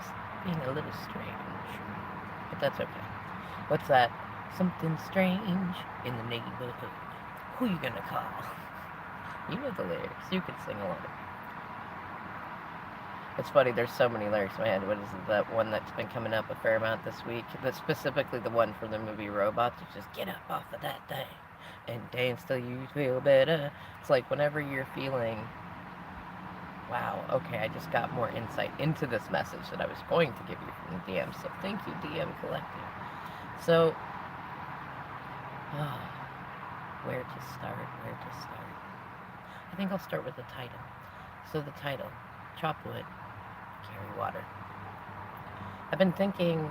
just being a little strange. But that's okay. What's that? Something strange in the neighborhood. Who you gonna call? You know the lyrics. You can sing along. It's funny, there's so many lyrics in my head. What is it, that one that's been coming up a fair amount this week? That's specifically the one from the movie Robots, which is get up off of that thing and dance till you feel better. It's like whenever you're feeling, wow, okay, I just got more insight into this message that I was going to give you from the DM. So thank you, DM Collective. So, oh, where to start? Where to start? I think I'll start with the title. So the title, Chop Wood, Carry Water. I've been thinking,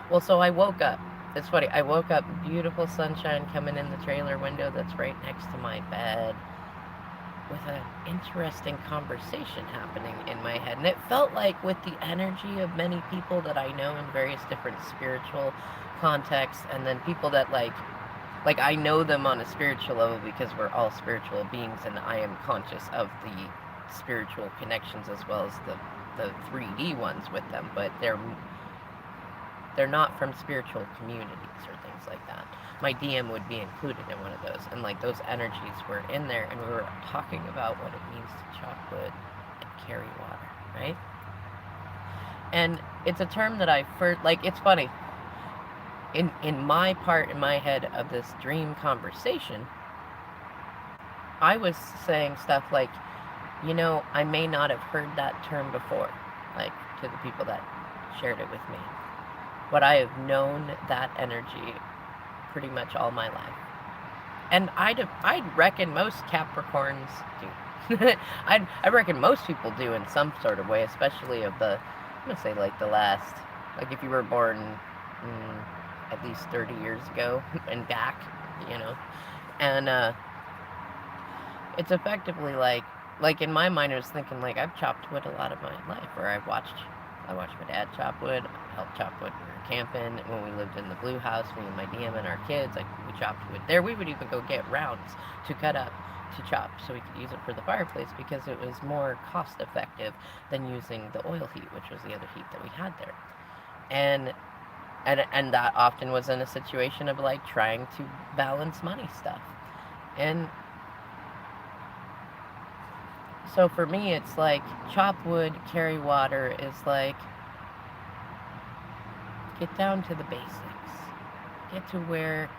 well, so I woke up. It's funny, I woke up, beautiful sunshine coming in the trailer window that's right next to my bed, with an interesting conversation happening in my head. And it felt like, with the energy of many people that I know in various different spiritual contexts, and then people that like I know them on a spiritual level because we're all spiritual beings, and I am conscious of the spiritual connections as well as the 3D ones with them, but they're not from spiritual communities or things like that. My DM would be included in one of those, and like those energies were in there, and we were talking about what it means to chop wood and carry water, right? And it's a term that I first, like, it's funny, in my part in my head of this dream conversation, I was saying stuff like, I may not have heard that term before, like, to the people that shared it with me, but I have known that energy pretty much all my life. And I'd reckon most Capricorns do. I reckon most people do in some sort of way, especially of I'm gonna say like the last, like if you were born at least 30 years ago and back, you know. And it's effectively like in my mind I was thinking, like, I've chopped wood a lot of my life, or I watched my dad chop wood, helped chop wood when we were camping, when we lived in the blue house, me and my DM and our kids, like, we chopped wood there. We would even go get rounds to cut up to chop so we could use it for the fireplace, because it was more cost effective than using the oil heat, which was the other heat that we had there. And that often was in a situation of like trying to balance money stuff. And so for me, it's like chop wood, carry water is like, get down to the basics. Get to where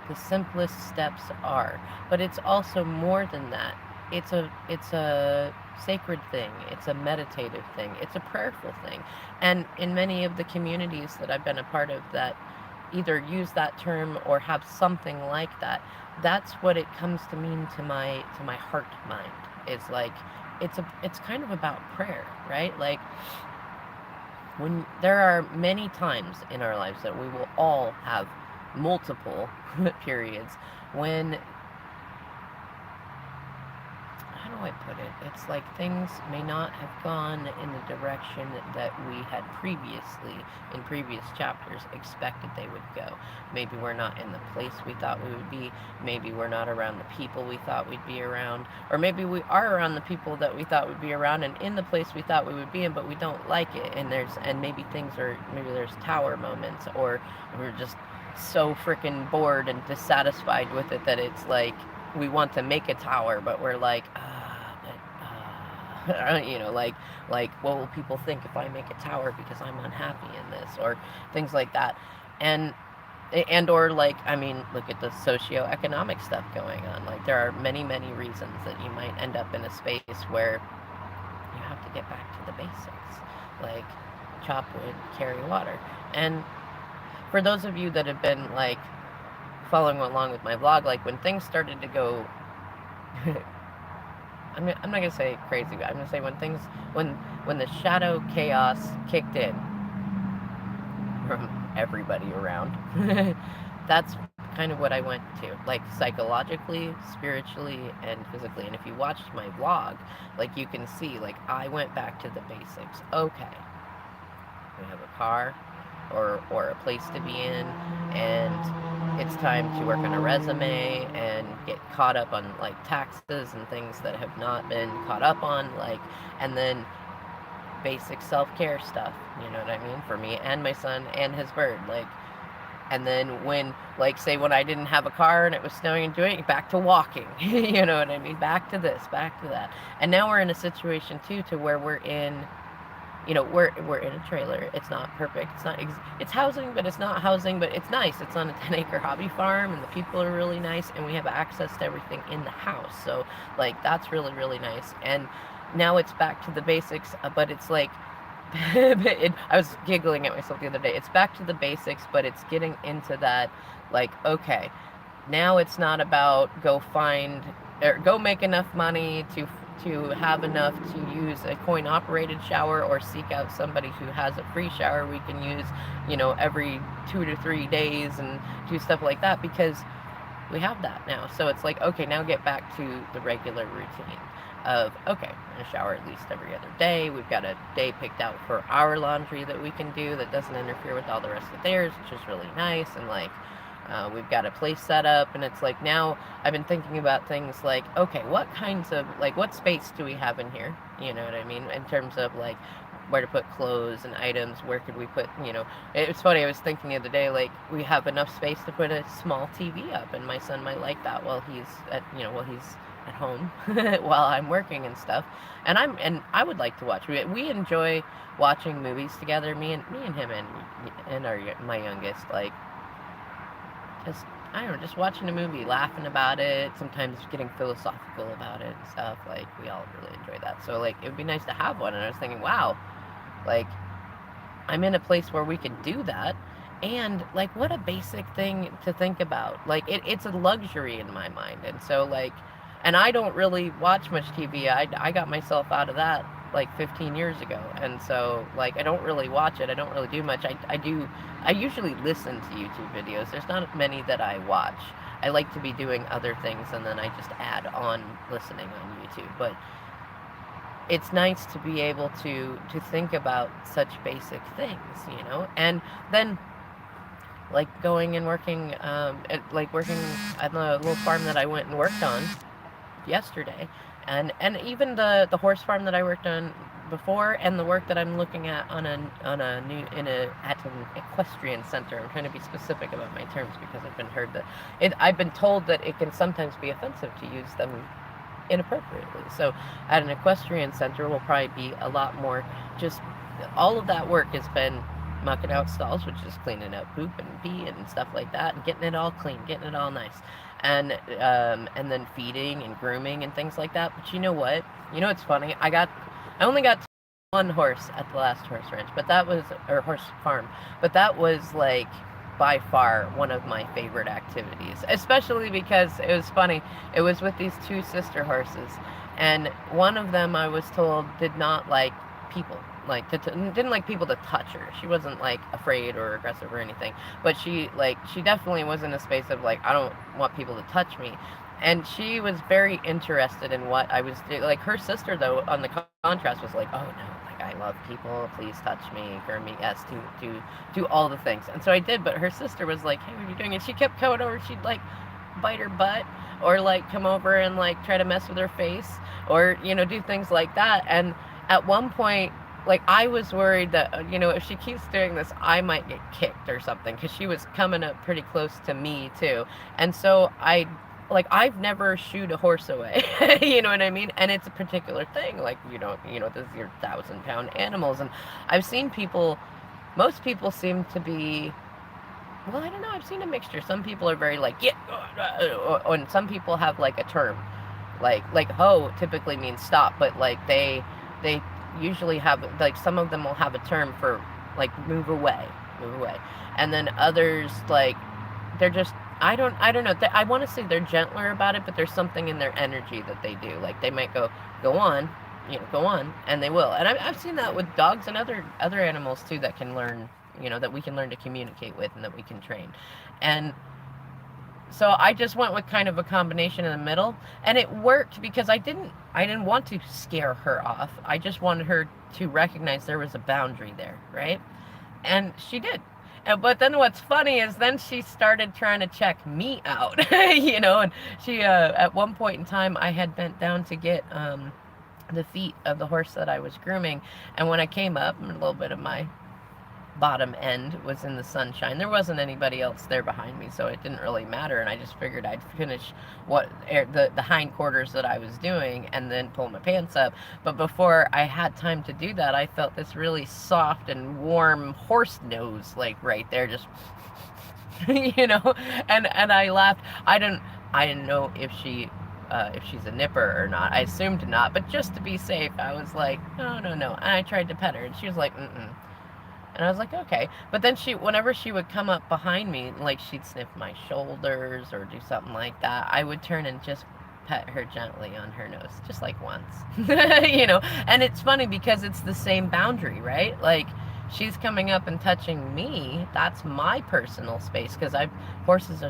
the simplest steps are. But it's also more than that. It's a sacred thing. It's a meditative thing. It's a prayerful thing. And in many of the communities that I've been a part of that either use that term or have something like that, that's what it comes to mean to my heart mind. It's like it's kind of about prayer, right? Like, when there are many times in our lives that we will all have multiple periods when, how do I put it? It's like things may not have gone in the direction that we had previously, in previous chapters, expected they would go. Maybe we're not in the place we thought we would be. Maybe we're not around the people we thought we'd be around. Or maybe we are around the people that we thought we'd be around and in the place we thought we would be in, but we don't like it. And maybe there's tower moments, or we're just so freaking bored and dissatisfied with it that it's like we want to make a tower, but we're like, like, what will people think if I make a tower because I'm unhappy in this, or things like that. Or like, I mean, look at the socioeconomic stuff going on. Like, there are many, many reasons that you might end up in a space where you have to get back to the basics, like chop wood, carry water. And for those of you that have been like following along with my vlog, like when things started to go I'm not gonna say crazy, but I'm gonna say when the shadow chaos kicked in from everybody around, that's kind of what I went to, like psychologically, spiritually, and physically. And if you watched my vlog, like, you can see, like, I went back to the basics. Okay, we have a car or a place to be in, and it's time to work on a resume and get caught up on like taxes and things that have not been caught up on, like, and then basic self-care stuff, you know what I mean, for me and my son and his bird, like. And then when, like, say when I didn't have a car and it was snowing and doing it, back to walking, you know what I mean, back to this, back to that. And now we're in a situation too to where we're in, you know, we're in a trailer. It's not perfect. It's not it's housing, but it's not housing, but it's nice. It's on a 10-acre hobby farm, and the people are really nice, and we have access to everything in the house. So like that's really really nice. And now it's back to the basics, but it's like I was giggling at myself the other day. It's back to the basics, but it's getting into that, like, okay, now it's not about go find or go make enough money to have enough to use a coin operated shower or seek out somebody who has a free shower we can use, you know, every 2 to 3 days and do stuff like that, because we have that now. So it's like, okay, now get back to the regular routine of, okay, we're going to shower at least every other day. We've got a day picked out for our laundry that we can do that doesn't interfere with all the rest of theirs, which is really nice. And like, we've got a place set up, and it's like, now I've been thinking about things like, okay, what kinds of, like, what space do we have in here? You know what I mean? In terms of like where to put clothes and items, where could we put, you know, it's funny, I was thinking the other day, like, we have enough space to put a small TV up, and my son might like that while he's at home while I'm working and stuff. And I would like to watch. We enjoy watching movies together, me and him and my youngest, like, just, I don't know, just watching a movie, laughing about it, sometimes getting philosophical about it and stuff. Like, we all really enjoy that. So like, it would be nice to have one. And I was thinking, wow, like, I'm in a place where we can do that. And like, what a basic thing to think about. Like, it's a luxury in my mind. And so like, and I don't really watch much TV. I got myself out of that like 15 years ago. And so like, I don't really watch it. I don't really do much. I usually listen to YouTube videos. There's not many that I watch. I like to be doing other things, and then I just add on listening on YouTube. But it's nice to be able to think about such basic things, you know? And then like going and working, working at the little farm that I went and worked on yesterday, and even the horse farm that I worked on before, and the work that I'm looking at at an equestrian center. I'm trying to be specific about my terms because I've been told that it can sometimes be offensive to use them inappropriately. So at an equestrian center will probably be a lot more, just all of that work has been mucking out stalls, which is cleaning up poop and pee and stuff like that, and getting it all clean, getting it all nice, and then feeding and grooming and things like that. But you know what? You know what's funny? I only got one horse at the last horse ranch, or horse farm, but that was like by far one of my favorite activities, especially because it was funny. It was with these two sister horses, and one of them, I was told, did not like people. Like, didn't like people to touch her. She wasn't like afraid or aggressive or anything, but she definitely was in a space of like, I don't want people to touch me. And she was very interested in what I was doing. Like, her sister, though, on the contrast, was like, oh no, like, I love people, please touch me, groom me, yes, do all the things. And so I did, but her sister was like, hey, what are you doing? And she kept coming over, she'd like bite her butt, or like come over and like try to mess with her face, or, you know, do things like that. And at one point, like, I was worried that, you know, if she keeps doing this, I might get kicked or something, because she was coming up pretty close to me too. And so I've never shooed a horse away, you know what I mean? And it's a particular thing, like, you know, this is your 1,000-pound animals. And I've seen most people seem to be, well, I don't know, I've seen a mixture. Some people are very like, yeah, and some people have like a term, like ho typically means stop, but like they usually have, like, some of them will have a term for like move away, and then others, like, they're just, I don't know, I want to say they're gentler about it, but there's something in their energy that they do, like they might go on, you know, go on, and they will. And I've seen that with dogs and other animals too, that can learn, you know, that we can learn to communicate with and that we can train. And so I just went with kind of a combination in the middle, and it worked because I didn't want to scare her off. I just wanted her to recognize there was a boundary there, right? And she did. But then what's funny is then she started trying to check me out, you know, and she, at one point in time, I had bent down to get the feet of the horse that I was grooming. And when I came up, a little bit of my bottom end was in the sunshine. There wasn't anybody else there behind me, so it didn't really matter. And I just figured I'd finish the hind quarters that I was doing and then pull my pants up. But before I had time to do that, I felt this really soft and warm horse nose, like right there, just you know. And I laughed. I didn't know if she's a nipper or not. I assumed not, but just to be safe, I was like, no. And I tried to pet her, and she was like, mm-mm. And I was like, okay. But then whenever she would come up behind me, like she'd sniff my shoulders or do something like that, I would turn and just pet her gently on her nose, just like once, you know. And it's funny because it's the same boundary, right? Like she's coming up and touching me. That's my personal space, because horses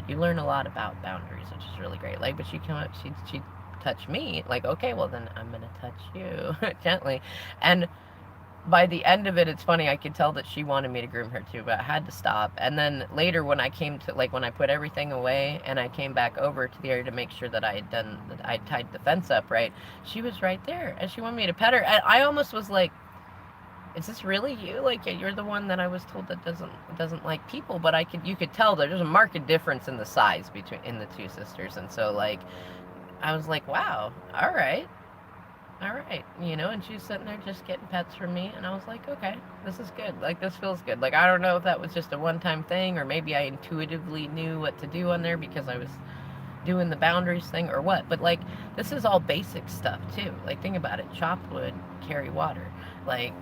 you learn a lot about boundaries, which is really great. Like, but she come up, she'd touch me, like, okay, well then I'm gonna touch you gently. And by the end of it, it's funny, I could tell that she wanted me to groom her too, but I had to stop. And then later when I came to, like, when I put everything away and I came back over to the area to make sure that I tied the fence up right, she was right there and she wanted me to pet her. And I almost was like, is this really you? Like, you're the one that I was told that doesn't like people. But you could tell there's a marked difference in the size in the two sisters. And so, like, I was like, wow, all right, you know. And she's sitting there just getting pets from me, and I was like, okay, this is good. Like, this feels good. Like, I don't know if that was just a one-time thing, or maybe I intuitively knew what to do on there because I was doing the boundaries thing or what. But, like, this is all basic stuff too. Like, think about it. Chopped wood, carry water. Like,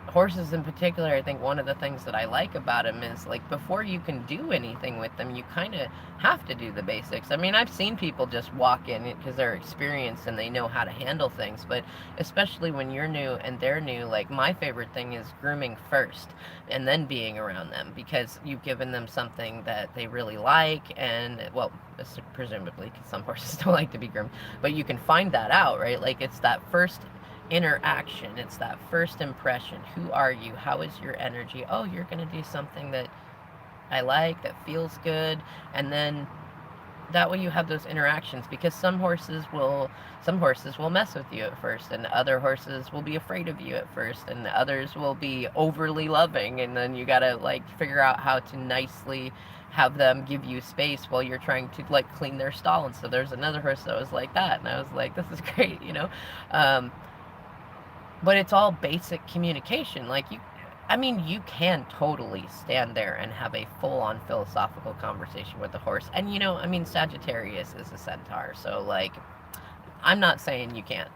horses in particular, I think one of the things that I like about them is, like, before you can do anything with them, you kind of have to do the basics. I mean, I've seen people just walk in because they're experienced and they know how to handle things, but especially when you're new and they're new, like, my favorite thing is grooming first and then being around them, because you've given them something that they really like. And, well, presumably, because some horses don't like to be groomed, but you can find that out, right? Like, it's that first interaction, it's that first impression. Who are you? How is your energy? Oh, you're going to do something that I like, that feels good. And then that way you have those interactions, because some horses will mess with you at first, and other horses will be afraid of you at first, and others will be overly loving, and then you got to, like, figure out how to nicely have them give you space while you're trying to, like, clean their stall. And so there's another horse that was like that, and I was like, this is great, you know. But it's all basic communication. Like, you can totally stand there and have a full-on philosophical conversation with the horse. And, you know, I mean, Sagittarius is a centaur, so, like, I'm not saying you can't.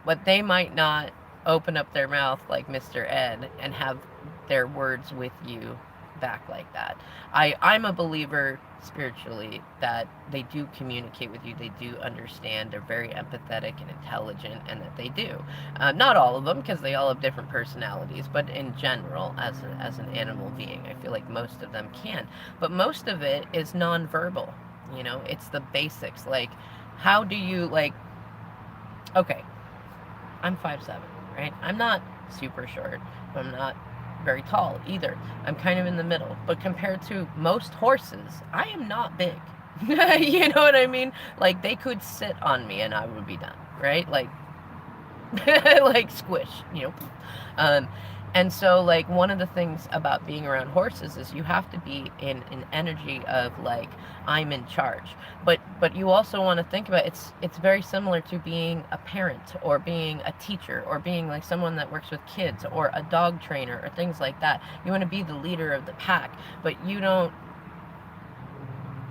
But they might not open up their mouth like Mr. Ed and have their words with you back like that. I'm a believer spiritually that they do communicate with you, they do understand, they're very empathetic and intelligent, and that they do. Not all of them, because they all have different personalities, but in general, as an animal being, I feel like most of them can. But most of it is nonverbal, you know. It's the basics. Like, how do you, like, okay, I'm 5'7", right? I'm not super short, but I'm not very tall either. I'm kind of in the middle. But compared to most horses, I am not big. You know what I mean? Like, they could sit on me and I would be done, right? Like, like squish, you know. And so, like, one of the things about being around horses is you have to be in an energy of, like, I'm in charge. But you also want to think about it's very similar to being a parent, or being a teacher, or being, like, someone that works with kids, or a dog trainer, or things like that. You want to be the leader of the pack, but you don't,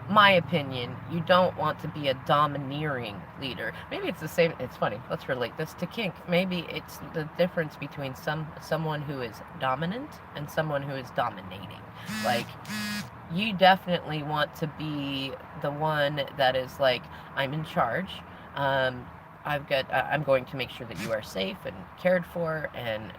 my opinion, you don't want to be a domineering leader. Maybe it's the same. It's funny. Let's relate this to kink. Maybe it's the difference between someone who is dominant and someone who is dominating. Like, you definitely want to be the one that is like, I'm in charge. I'm going to make sure that you are safe and cared for and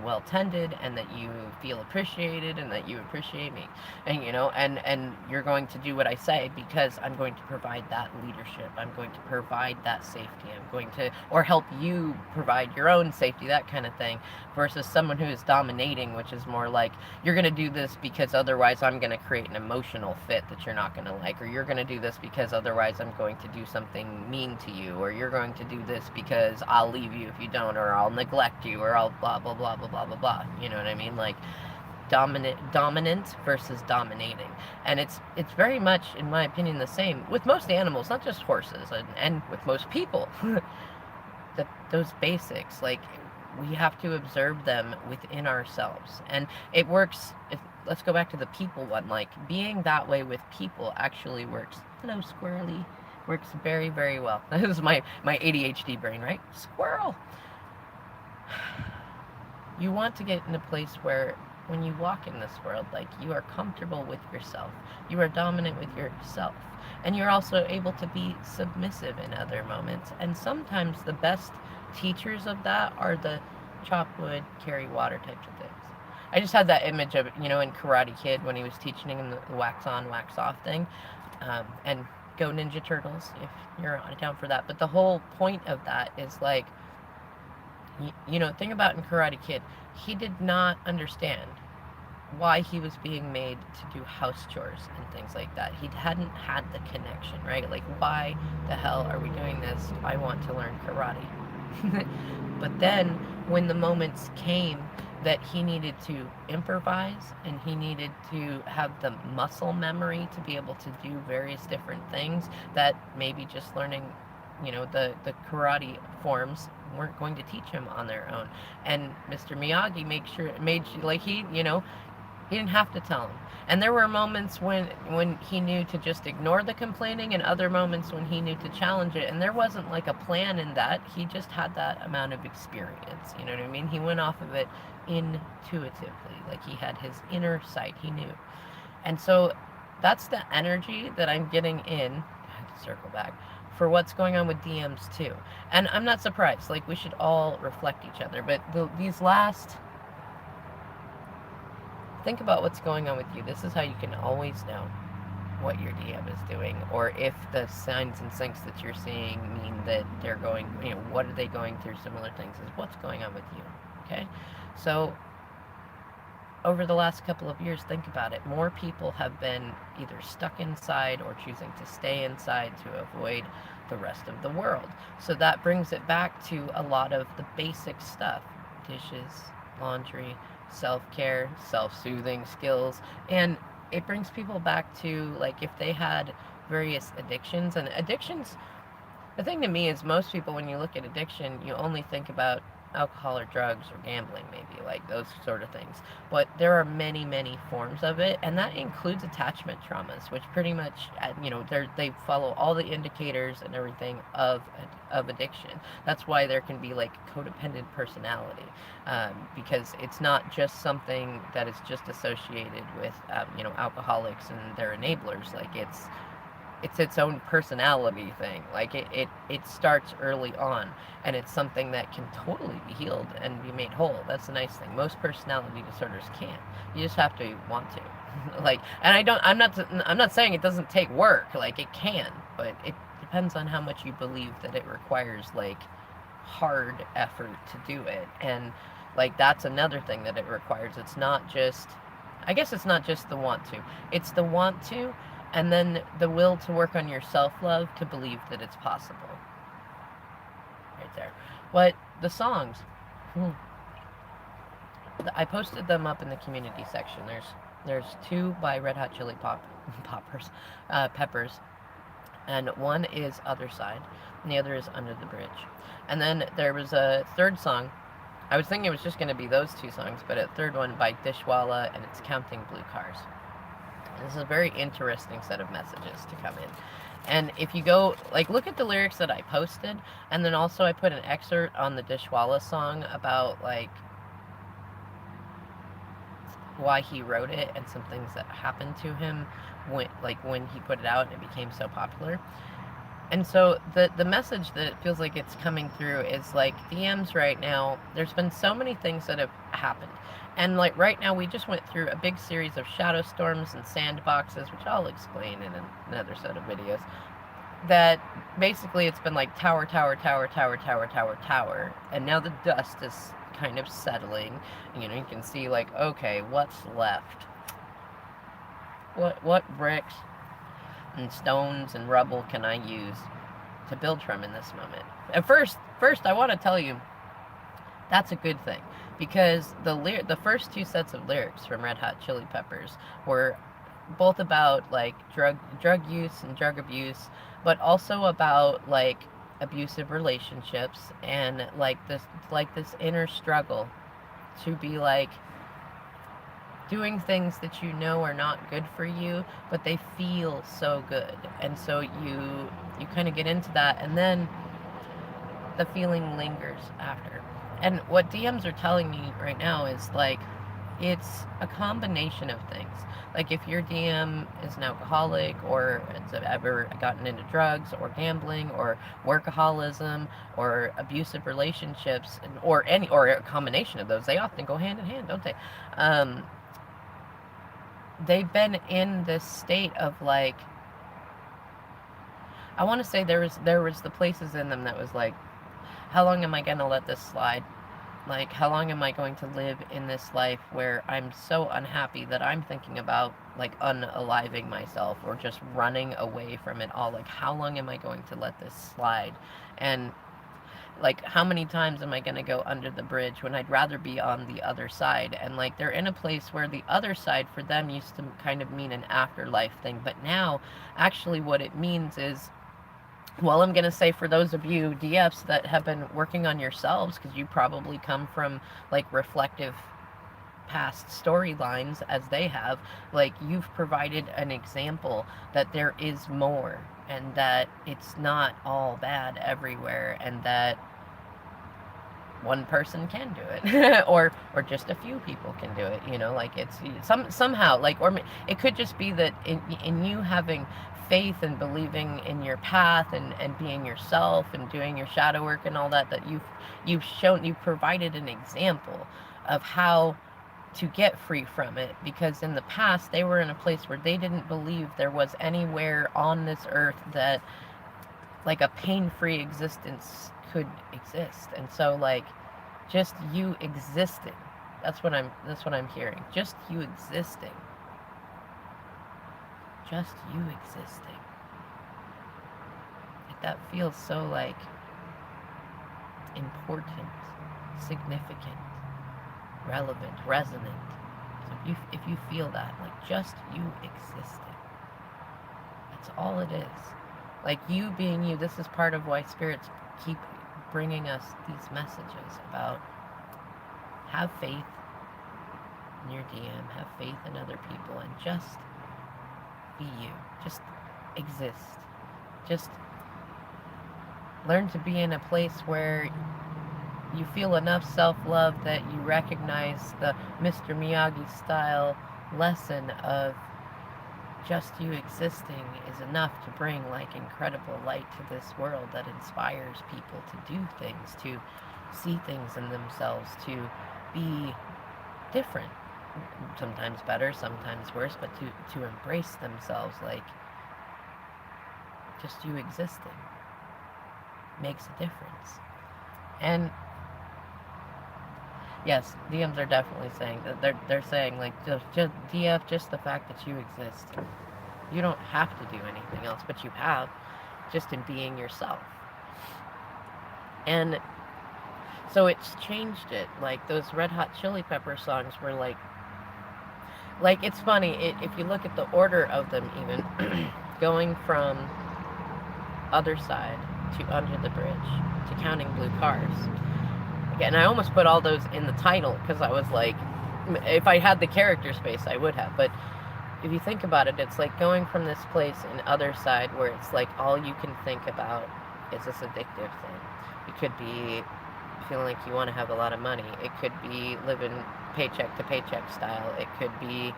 well tended, and that you feel appreciated and that you appreciate me. And, you know, and you're going to do what I say, because I'm going to provide that leadership. I'm going to provide that safety. I'm going to, or help you provide your own safety, that kind of thing, versus someone who is dominating, which is more like, you're going to do this because otherwise I'm going to create an emotional fit that you're not going to like, or you're going to do this because otherwise I'm going to do something mean to you, or you're going to do this because I'll leave you if you don't, or I'll neglect you, or I'll blah blah blah blah blah blah blah. You know what I mean? Like dominant versus dominating, and it's very much, in my opinion, the same with most animals, not just horses, and with most people. That those basics, like, we have to observe them within ourselves, and it works. Let's go back to the people one. Like, being that way with people actually works. Hello, squirrely. Works very, very well. This is my ADHD brain, right? Squirrel. You want to get in a place where when you walk in this world, like, you are comfortable with yourself, you are dominant with yourself, and you're also able to be submissive in other moments. And sometimes the best teachers of that are the chop wood, carry water types of things. I just had that image of, in Karate Kid when he was teaching him the wax on, wax off thing, and Go Ninja Turtles, if you're down for that. But the whole point of that is, like, think about in Karate Kid, he did not understand why he was being made to do house chores and things like that. He hadn't had the connection, right? Like, why the hell are we doing this? I want to learn karate. But then, when the moments came that he needed to improvise and he needed to have the muscle memory to be able to do various different things that maybe just learning, the karate forms weren't going to teach him on their own. And Mr. Miyagi made sure, like, he didn't have to tell him. And there were moments when he knew to just ignore the complaining, and other moments when he knew to challenge it. And there wasn't like a plan in that. He just had that amount of experience. You know what I mean? He went off of it intuitively. Like, he had his inner sight. He knew. And so that's the energy that I'm getting in. I have to circle back. For what's going on with DMs too. And I'm not surprised. Like, we should all reflect each other. But these last... Think about what's going on with you. This is how you can always know what your DM is doing, or if the signs and syncs that you're seeing mean that they're going, what are they going through similar things, is what's going on with you, okay? So, over the last couple of years, think about it. More people have been either stuck inside or choosing to stay inside to avoid the rest of the world. So that brings it back to a lot of the basic stuff. Dishes, laundry, self-care, self-soothing skills, and it brings people back to, like, if they had various addictions. And addictions, the thing to me is, most people, when you look at addiction, you only think about alcohol or drugs or gambling, maybe, like those sort of things. But there are many, many forms of it, and that includes attachment traumas, which pretty much, they follow all the indicators and everything of addiction. That's why there can be, like, codependent personality, because it's not just something that is just associated with, alcoholics and their enablers. Like, it's its own personality thing. Like, it starts early on, and it's something that can totally be healed and be made whole. That's the nice thing. Most personality disorders can't. You just have to want to. Like, and I'm not saying it doesn't take work. Like, it can, but it depends on how much you believe that it requires, like, hard effort to do it. And, like, that's another thing that it requires. It's not just, I guess it's not just the want to. It's the want to, and then the will to work on your self-love to believe that it's possible. Right there. But the songs, I posted them up in the community section. There's 2 by Red Hot Chili Peppers, and one is Other Side, and the other is Under the Bridge. And then there was a third song. I was thinking it was just going to be those 2 songs, but a third one by Dishwalla, and it's Counting Blue Cars. This is a very interesting set of messages to come in. And if you go, like, look at the lyrics that I posted, and then also I put an excerpt on the Dishwalla song about, like, why he wrote it and some things that happened to him when he put it out and it became so popular. And so the message that it feels like it's coming through is, like, DMs right now, there's been so many things that have happened. And, like, right now we just went through a big series of shadow storms and sandboxes, which I'll explain in another set of videos, that basically it's been like tower, tower, tower, tower, tower, tower, tower, and now the dust is kind of settling. You can see, like, okay, what's left? What bricks and stones and rubble can I use to build from in this moment. At first I want to tell you that's a good thing, because the first two sets of lyrics from Red Hot Chili Peppers were both about like drug use and drug abuse, but also about like abusive relationships and like this inner struggle to be like doing things that you know are not good for you, but they feel so good. And so you kind of get into that, and then the feeling lingers after. And what DMs are telling me right now is like it's a combination of things. Like if your DM is an alcoholic, or has ever gotten into drugs or gambling or workaholism or abusive relationships, or a combination of those, they often go hand in hand, don't they? They've been in this state of like, I want to say there was the places in them that was like, how long am I going to let this slide? Like, how long am I going to live in this life where I'm so unhappy that I'm thinking about, like, unaliving myself or just running away from it all? Like, how long am I going to let this slide? And, like, how many times am I going to go under the bridge when I'd rather be on the other side? And, like, they're in a place where the other side for them used to kind of mean an afterlife thing. But now, actually, what it means is, well, I'm going to say for those of you DFs that have been working on yourselves, because you probably come from like reflective past storylines as they have, like you've provided an example that there is more, and that it's not all bad everywhere, and that one person can do it or just a few people can do it, you know, like it's somehow like, or it could just be that in you having faith and believing in your path and being yourself and doing your shadow work and all that you've provided an example of how to get free from it, because in the past they were in a place where they didn't believe there was anywhere on this earth that like a pain-free existence could exist. And so like just you existing, that's what I'm hearing. Just you existing. Just you existing. Like that feels so like important, significant, relevant, resonant. So if you feel that, like just you existing. That's all it is. Like you being you. This is part of why spirits keep bringing us these messages about have faith in your DM, have faith in other people, and just be you. Just exist. Just learn to be in a place where you feel enough self-love that you recognize the Mr. Miyagi style lesson of just you existing is enough to bring like incredible light to this world that inspires people to do things, to see things in themselves, to be different, sometimes better, sometimes worse, but to embrace themselves. Like just you existing makes a difference. And yes, DMs are definitely saying that they're saying like just DF, just the fact that you exist. You don't have to do anything else, but you have, just in being yourself. And so it's changed it. Like those Red Hot Chili Pepper songs were like it's funny, if you look at the order of them even, going from Other Side to Under the Bridge to Counting Blue Cars. And I almost put all those in the title because I was like, if I had the character space, I would have. But if you think about it, it's like going from this place in Other Side where it's like all you can think about is this addictive thing. It could be feeling like you want to have a lot of money. It could be living paycheck to paycheck style. It could be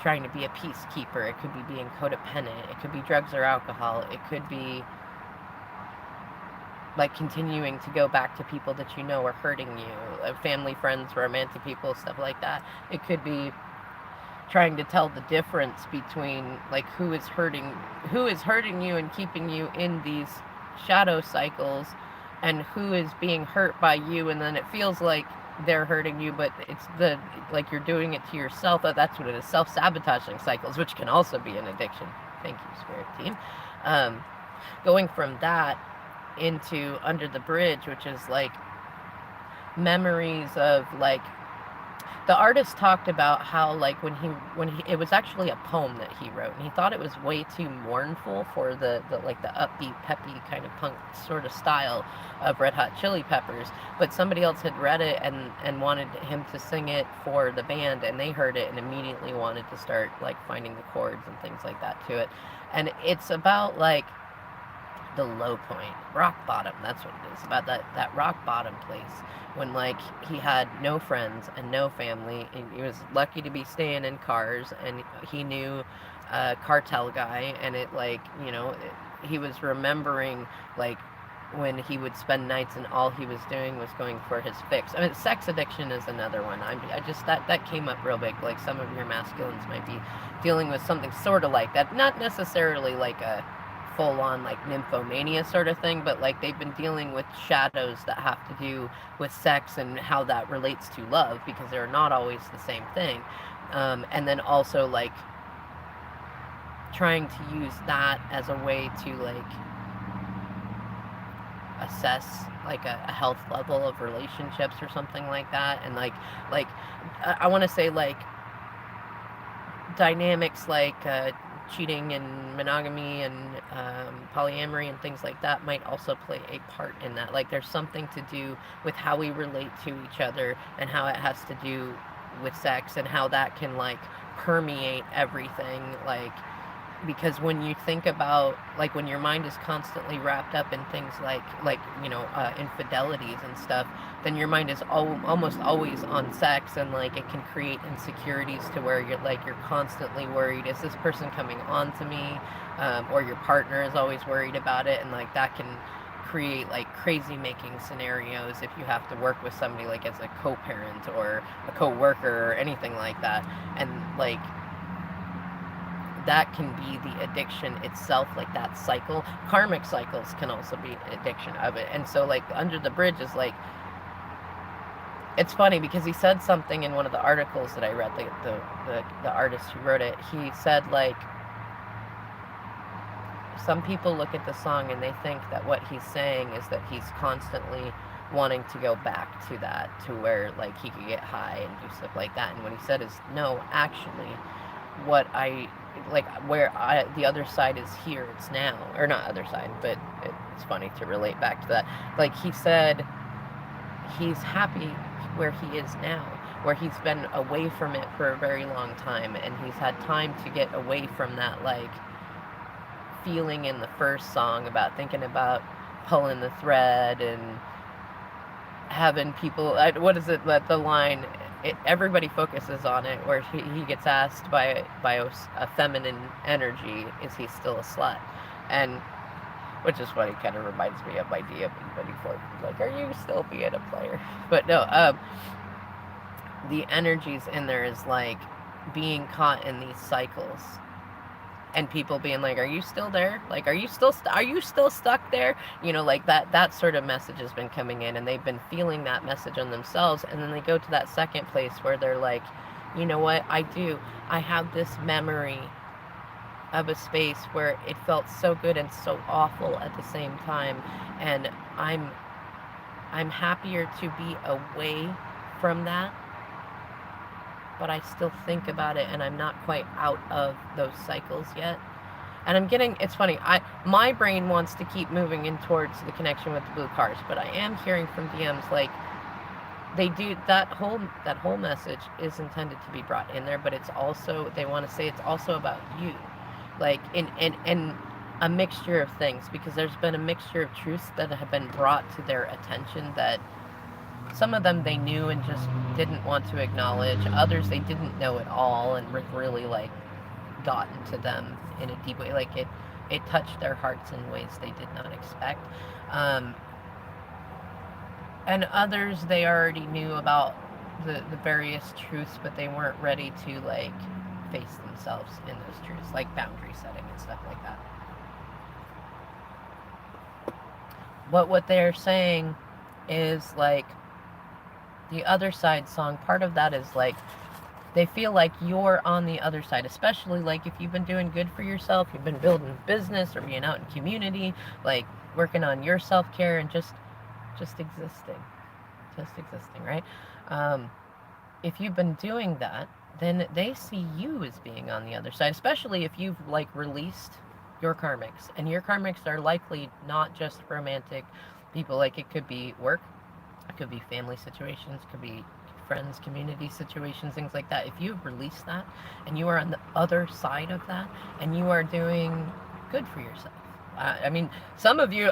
trying to be a peacekeeper. It could be being codependent. It could be drugs or alcohol. It could be like continuing to go back to people that you know are hurting you, family, friends, romantic people, stuff like that. It could be trying to tell the difference between like who is hurting you and keeping you in these shadow cycles, and who is being hurt by you, and then it feels like they're hurting you, but it's like you're doing it to yourself. That's what it is, self-sabotaging cycles, which can also be an addiction. Thank you, Spirit Team. going from that into Under the Bridge, which is like memories of like the artist talked about how like when he it was actually a poem that he wrote, and he thought it was way too mournful for the like the upbeat peppy kind of punk sort of style of Red Hot Chili Peppers, but somebody else had read it and wanted him to sing it for the band, and they heard it and immediately wanted to start like finding the chords and things like that to it. And it's about like the low point, rock bottom. That's what it is, about that rock bottom place when like he had no friends and no family. And he was lucky to be staying in cars, and he knew a cartel guy, and it like he was remembering like when he would spend nights and all he was doing was going for his fix. I mean, sex addiction is another one. I just that came up real big. Like some of your masculines might be dealing with something sort of like that, not necessarily like a full-on like nymphomania sort of thing, but like they've been dealing with shadows that have to do with sex and how that relates to love, because they're not always the same thing. And then also like trying to use that as a way to like assess like a health level of relationships or something like that. And like I want to say like dynamics like cheating and monogamy and polyamory and things like that might also play a part in that. Like there's something to do with how we relate to each other and how it has to do with sex and how that can like permeate everything. Like because when you think about like when your mind is constantly wrapped up in things like infidelities and stuff, then your mind is almost always on sex, and like it can create insecurities to where you're constantly worried, is this person coming on to me, or your partner is always worried about it, and like that can create like crazy making scenarios if you have to work with somebody like as a co-parent or a co-worker or anything like that. And like that can be the addiction itself, like that cycle. Karmic cycles can also be addiction of it. And so like Under the Bridge is like, it's funny because he said something in one of the articles that I read, the artist who wrote it, he said like some people look at the song and they think that what he's saying is that he's constantly wanting to go back to that, to where like he could get high and do stuff like that. And what he said is, no, actually what I like, where the other side is here, it's now, or not other side, but it's funny to relate back to that. Like he said he's happy where he is now, where he's been away from it for a very long time, and he's had time to get away from that like feeling in the first song about thinking about pulling the thread and having people, what is it, that the line, everybody focuses on it, where he gets asked by a feminine energy, is he still a slut? And which is funny, kind of reminds me of my DM before, like, are you still being a player? But no, the energies in there is like being caught in these cycles, and people being like, are you still there? Like, are you still stuck there? Like that sort of message has been coming in, and they've been feeling that message on themselves. And then they go to that second place where they're like, you know what, I have this memory of a space where it felt so good and so awful at the same time, and I'm happier to be away from that, but I still think about it, and I'm not quite out of those cycles yet. And it's funny, my brain wants to keep moving in towards the connection with the blue cars, but I am hearing from DMs like they do that whole message is intended to be brought in there, but it's also, they want to say it's also about you, like in a mixture of things, because there's been a mixture of truths that have been brought to their attention that some of them they knew and just didn't want to acknowledge. Others they didn't know at all and really like gotten to them in a deep way. Like it touched their hearts in ways they did not expect. And others they already knew about the various truths, but they weren't ready to like face themselves in those truths, like boundary setting and stuff like that. But what they're saying is like, the other side song, part of that is like They feel like you're on the other side, especially like if you've been doing good for yourself, you've been building business or being out in community, like working on your self-care and just existing. Just existing, right? Um, if you've been doing that, then they see you as being on the other side, especially if you've like released your karmics. And your karmics are likely not just romantic people, like it could be work, it could be family situations, it could be friends, community situations, things like that. If you've released that and you are on the other side of that and you are doing good for yourself. I mean, some of you,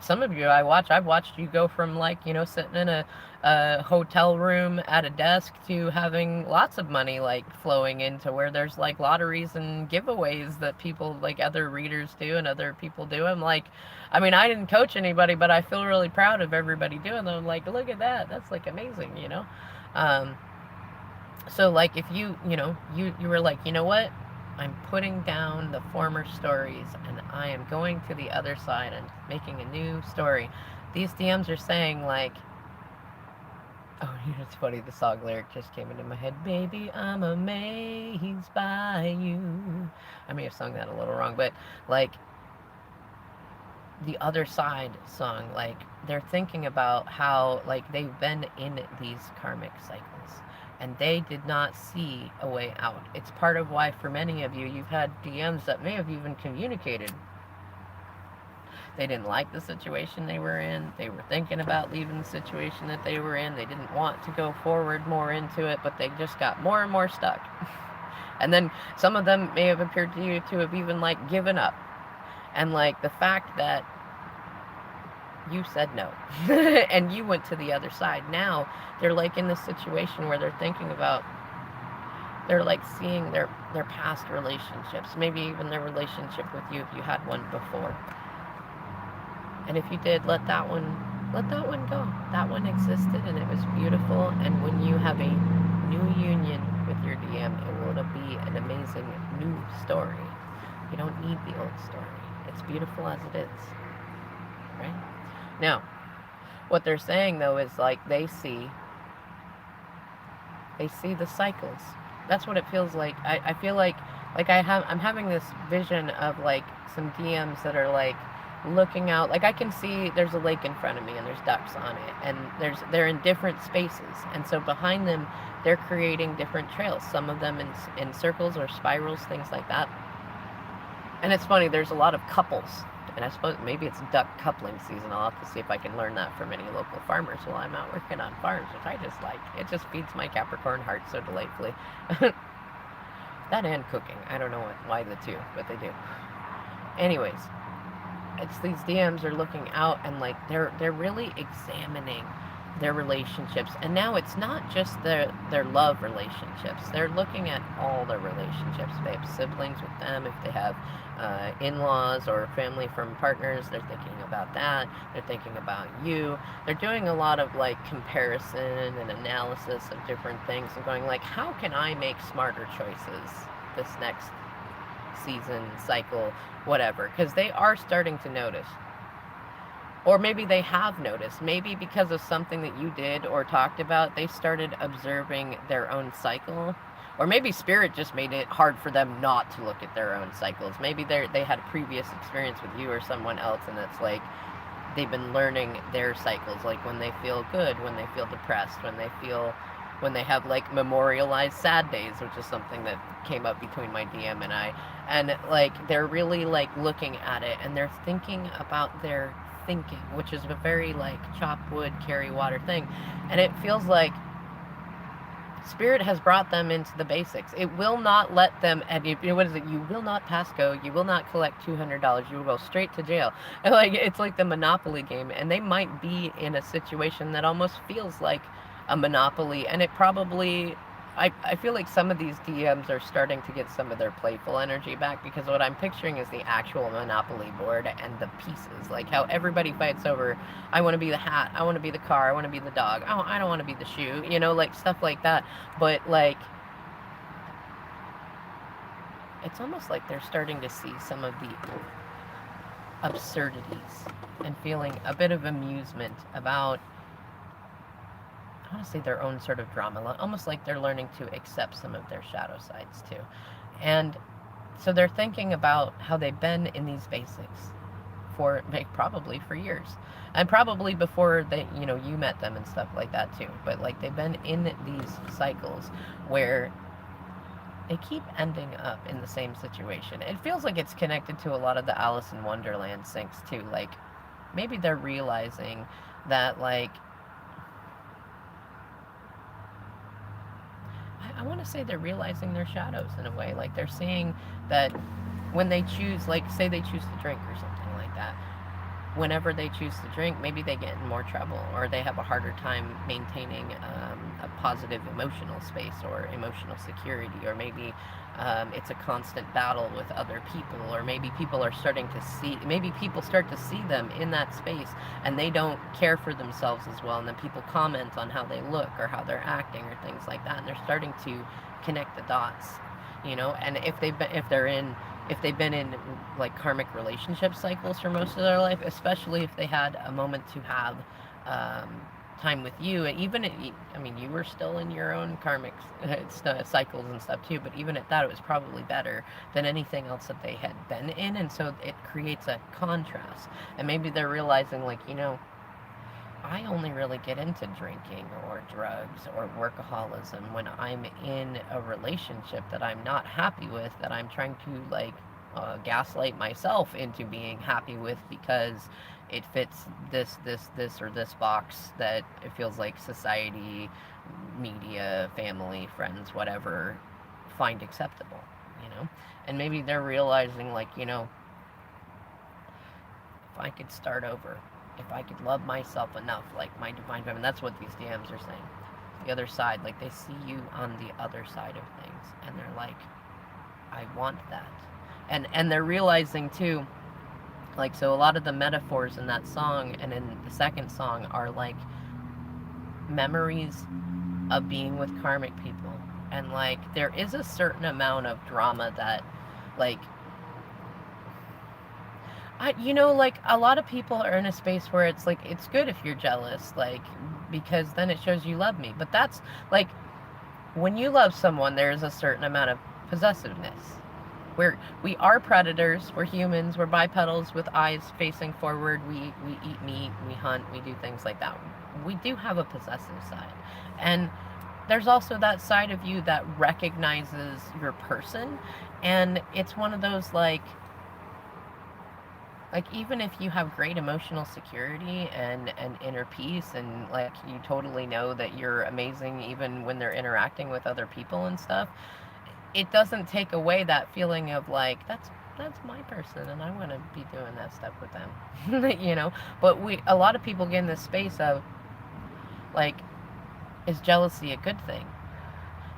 some of you I've watched you go from like, sitting in a hotel room at a desk to having lots of money like flowing into where there's like lotteries and giveaways that people like other readers do and other people do. I'm like, I mean, I didn't coach anybody, but I feel really proud of everybody doing them. Like, look at that. That's like amazing. Um, so like if you were like, you know what? I'm putting down the former stories and I am going to the other side and making a new story. These DMs are saying like, oh, it's funny, the song lyric just came into my head. Baby, I'm amazed by you. I may have sung that a little wrong, but like the other side song, like they're thinking about how like they've been in these karmic cycles and they did not see a way out. It's part of why for many of you, you've had DMs that may have even communicated they didn't like the situation they were in. They were thinking about leaving the situation that they were in. They didn't want to go forward more into it, but they just got more and more stuck. And then some of them may have appeared to you to have even like given up. And like the fact that you said no and you went to the other side. Now they're like in this situation where they're thinking about, they're like seeing their past relationships, maybe even their relationship with you if you had one before. And if you did, let that one go. That one existed and it was beautiful. And when you have a new union with your DM, it will be an amazing new story. You don't need the old story. It's beautiful as it is. Right? Now, what they're saying though is like they see the cycles. That's what it feels like. I feel like I'm having this vision of like some DMs that are like looking out, like I can see there's a lake in front of me and there's ducks on it and they're in different spaces, and so behind them they're creating different trails, some of them in circles or spirals, things like that. And it's funny, there's a lot of couples, and I suppose maybe it's duck coupling season. I'll have to see if I can learn that from any local farmers while I'm out working on farms, which I just like. It just feeds my Capricorn heart so delightfully. That and cooking, I don't know why the two, but they do. Anyways, it's these DMs are looking out and like they're really examining their relationships. And now it's not just their love relationships. They're looking at all their relationships. If they have siblings with them, if they have in-laws or family from partners, they're thinking about that. They're thinking about you. They're doing a lot of like comparison and analysis of different things and going like, how can I make smarter choices this next season, cycle, whatever, because they are starting to notice. Or maybe they have noticed. Maybe because of something that you did or talked about, they started observing their own cycle. Or maybe spirit just made it hard for them not to look at their own cycles. Maybe they had a previous experience with you or someone else, and it's like they've been learning their cycles, like when they feel good, when they feel depressed, when they have like memorialized sad days, which is something that came up between my DM and I. And like they're really like looking at it and they're thinking about their thinking, which is a very like chop wood, carry water thing. And it feels like Spirit has brought them into the basics. It will not let them, and what is it? You will not pass go. You will not collect $200. You will go straight to jail. And like it's like the Monopoly game, and they might be in a situation that almost feels like a Monopoly, and it probably. I feel like some of these DMs are starting to get some of their playful energy back, because what I'm picturing is the actual Monopoly board and the pieces, like how everybody fights over, I want to be the hat, I want to be the car, I want to be the dog, oh, I don't want to be the shoe, like stuff like that. But like, it's almost like they're starting to see some of the absurdities and feeling a bit of amusement about, want to say their own sort of drama, almost like they're learning to accept some of their shadow sides too. And so they're thinking about how they've been in these basics for like, probably for years, and probably before they, you met them and stuff like that too. But like they've been in these cycles where they keep ending up in the same situation. It feels like it's connected to a lot of the Alice in Wonderland syncs too. Like maybe they're realizing that like I want to say they're realizing their shadows in a way. Like they're seeing that when they choose, like say they choose to drink or something like that, whenever they choose to drink, maybe they get in more trouble or they have a harder time maintaining a positive emotional space or emotional security, or maybe it's a constant battle with other people, or maybe people start to see them in that space and they don't care for themselves as well, and then people comment on how they look or how they're acting or things like that, and they're starting to connect the dots, and if they've been in like karmic relationship cycles for most of their life, especially if they had a moment to have time with you, you were still in your own karmic cycles and stuff too, but even at that, it was probably better than anything else that they had been in, and so it creates a contrast, and maybe they're realizing like, I only really get into drinking or drugs or workaholism when I'm in a relationship that I'm not happy with, that I'm trying to like gaslight myself into being happy with because it fits this or this box that it feels like society, media, family, friends, whatever, find acceptable. And maybe they're realizing like, if I could start over, if I could love myself enough, like my divine feminine, that's what these DMs are saying. The other side, like they see you on the other side of things, and they're like, I want that. And they're realizing too, like, so a lot of the metaphors in that song and in the second song are like memories of being with karmic people. And like, there is a certain amount of drama that, like, like a lot of people are in a space where it's like, it's good if you're jealous, like, because then it shows you love me. But that's like, when you love someone, there's a certain amount of possessiveness. We are predators, we're humans, we're bipedals with eyes facing forward, we eat meat, we hunt, we do things like that. We do have a possessive side. And there's also that side of you that recognizes your person, and it's one of those like even if you have great emotional security and inner peace, and like you totally know that you're amazing even when they're interacting with other people and stuff, it doesn't take away that feeling of like, that's my person and I want to be doing that stuff with them. But a lot of people get in this space of like, is jealousy a good thing?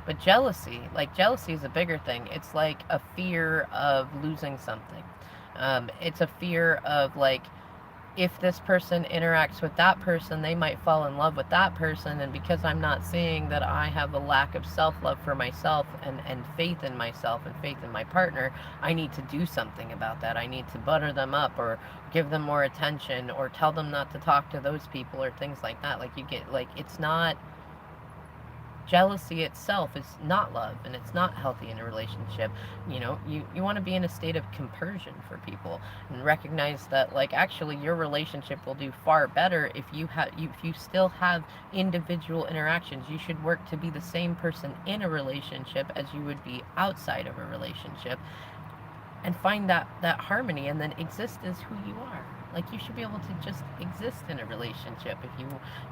But jealousy is a bigger thing. It's like a fear of losing something. It's a fear of like, if this person interacts with that person, they might fall in love with that person, and because I'm not seeing that I have a lack of self-love for myself and faith in myself and faith in my partner, I need to do something about that. I need to butter them up or give them more attention or tell them not to talk to those people or things like that. Like, you get, like, it's not, jealousy itself is not love, and it's not healthy in a relationship. You want to be in a state of compersion for people, and recognize that like, actually your relationship will do far better if you still have individual interactions. You should work to be the same person in a relationship as you would be outside of a relationship, and find that harmony, and then exist as who you are. Like, you should be able to just exist in a relationship if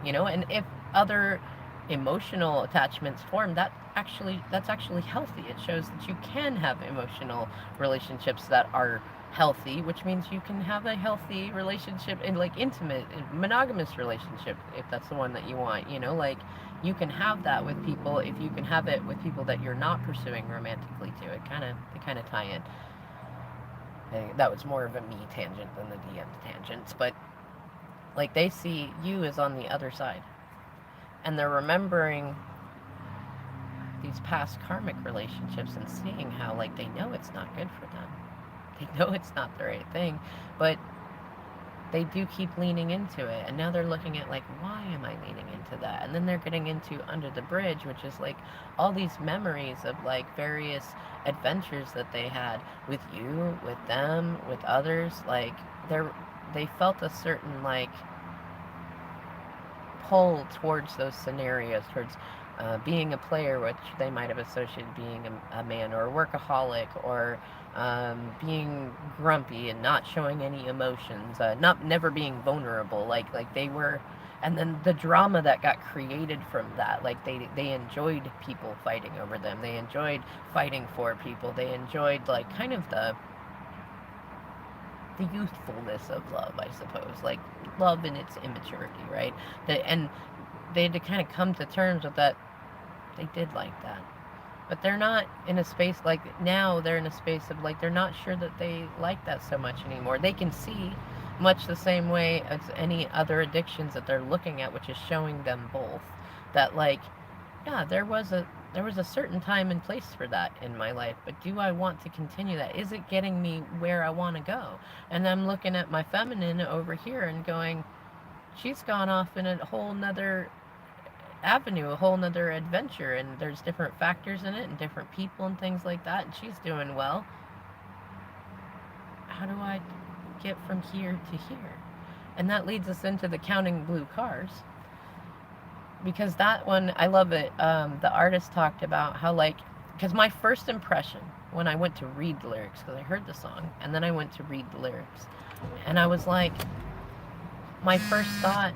and if other emotional attachments form, that's actually healthy. It shows that you can have emotional relationships that are healthy, which means you can have a healthy relationship, and like intimate monogamous relationship, if that's the one that you want. Like, you can have that with people if you can have it with people that you're not pursuing romantically too. They kind of tie in. That was more of a me tangent than the DM tangents, but like, they see you as on the other side, and they're remembering these past karmic relationships and seeing how, like, they know it's not good for them. They know it's not the right thing, but they do keep leaning into it, and now they're looking at like, why am I leaning into that? And then they're getting into Under the Bridge, which is like all these memories of like various adventures that they had with you, with them, with others. Like they felt a certain like pull towards those scenarios, towards being a player, which they might have associated being a man or a workaholic, or being grumpy and not showing any emotions, never being vulnerable, like they were. And then the drama that got created from that, like they enjoyed people fighting over them, they enjoyed fighting for people, they enjoyed like kind of the youthfulness of love, I suppose, like love in its immaturity, right? And they had to kind of come to terms with that. They did like that, but they're not in a space like now. They're in a space of like they're not sure that they like that so much anymore. They can see, much the same way as any other addictions that they're looking at, which is showing them both that like, yeah, there was a certain time and place for that in my life, but do I want to continue that? Is it getting me where I want to go? And I'm looking at my feminine over here and going, she's gone off in a whole nother avenue, a whole nother adventure, and there's different factors in it and different people and things like that, and she's doing well. How do I get from here to here? And that leads us into the Counting Blue Cars, because that one, I love it. The artist talked about how, like, because my first impression when I went to read the lyrics, because I heard the song and then I went to read the lyrics, and I was like, my first thought,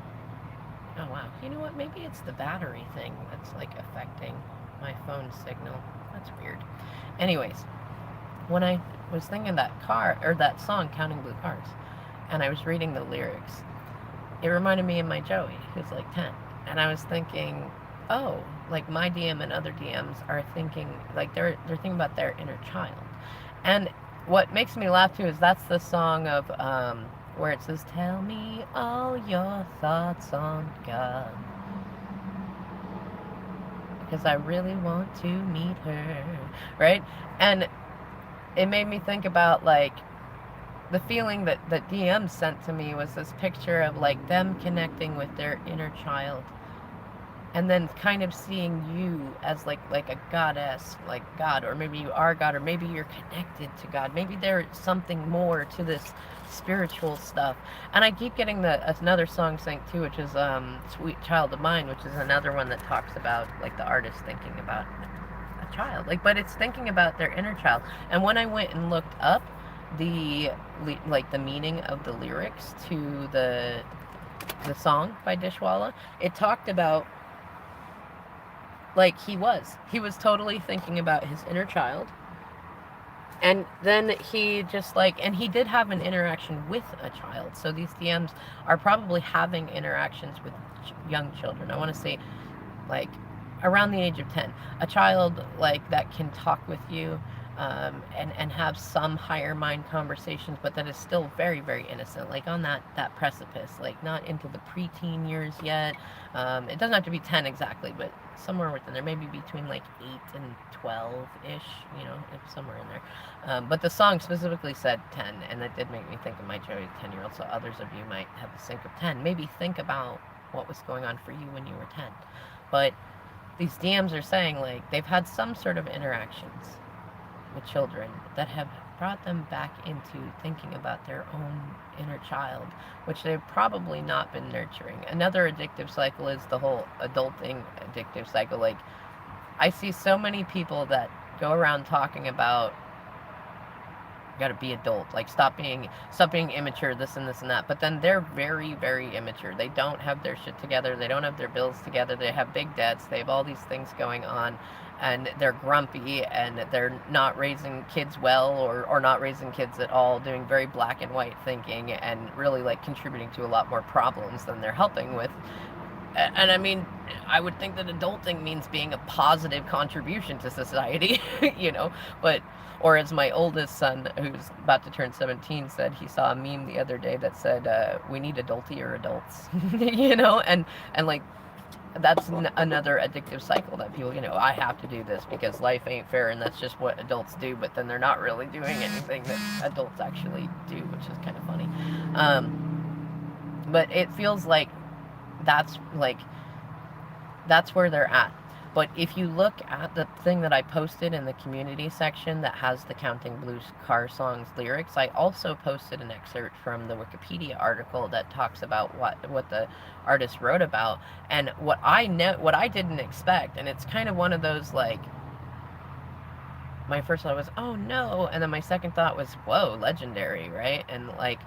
oh wow, you know what, maybe it's the battery thing that's like affecting my phone signal. That's weird. Anyways, when I was thinking that song, Counting Blue Cars, and I was reading the lyrics, it reminded me of my Joey, who's like 10. And I was thinking, oh, like my DM and other DMs are thinking, like they're thinking about their inner child. And what makes me laugh too is that's the song of where it says, tell me all your thoughts on God, because I really want to meet her, right? And it made me think about like the feeling that DM sent to me was this picture of like them connecting with their inner child, and then kind of seeing you as like a goddess, like God, or maybe you are God, or maybe you're connected to God, maybe there's something more to this spiritual stuff. And I keep getting another song synced too, which is Sweet Child of Mine, which is another one that talks about like the artist thinking about a child, like, but it's thinking about their inner child. And when I went and looked up the meaning of the lyrics to the song by Dishwalla, it talked about like he was totally thinking about his inner child, and then he just like, and he did have an interaction with a child, so these DMs are probably having interactions with young children. I want to say like around the age of 10, a child like that can talk with you, and have some higher mind conversations, but that is still very, very innocent, like on that precipice, like not into the preteen years yet. It doesn't have to be 10 exactly, but somewhere within there, maybe between like 8 and 12-ish, you know, somewhere in there. But the song specifically said 10, and that did make me think of my Joey 10-year-old, so others of you might have a sync of 10. Maybe think about what was going on for you when you were 10. But these DMs are saying like they've had some sort of interactions with children that have brought them back into thinking about their own inner child, which they've probably not been nurturing. Another addictive cycle is the whole adulting addictive cycle. Like, I see so many people that go around talking about, you gotta be adult, like stop being immature, this and this and that, but then they're very, very immature. They don't have their shit together, they don't have their bills together, they have big debts, they have all these things going on, and they're grumpy, and they're not raising kids well, or not raising kids at all, doing very black and white thinking, and really like contributing to a lot more problems than they're helping with. And I mean, I would think that adulting means being a positive contribution to society, you know, but, or as my oldest son, who's about to turn 17, said, he saw a meme the other day that said, we need adultier adults, you know, and like, that's another addictive cycle that people, you know, I have to do this because life ain't fair, and that's just what adults do, but then they're not really doing anything that adults actually do, which is kind of funny. But it feels like that's like that's where they're at. But if you look at the thing that I posted in the community section that has the Counting Blues Car Songs lyrics, I also posted an excerpt from the Wikipedia article that talks about what the artist wrote about. And what I didn't expect, and it's kind of one of those like, my first thought was, oh no, and then my second thought was, whoa, legendary, right? And like,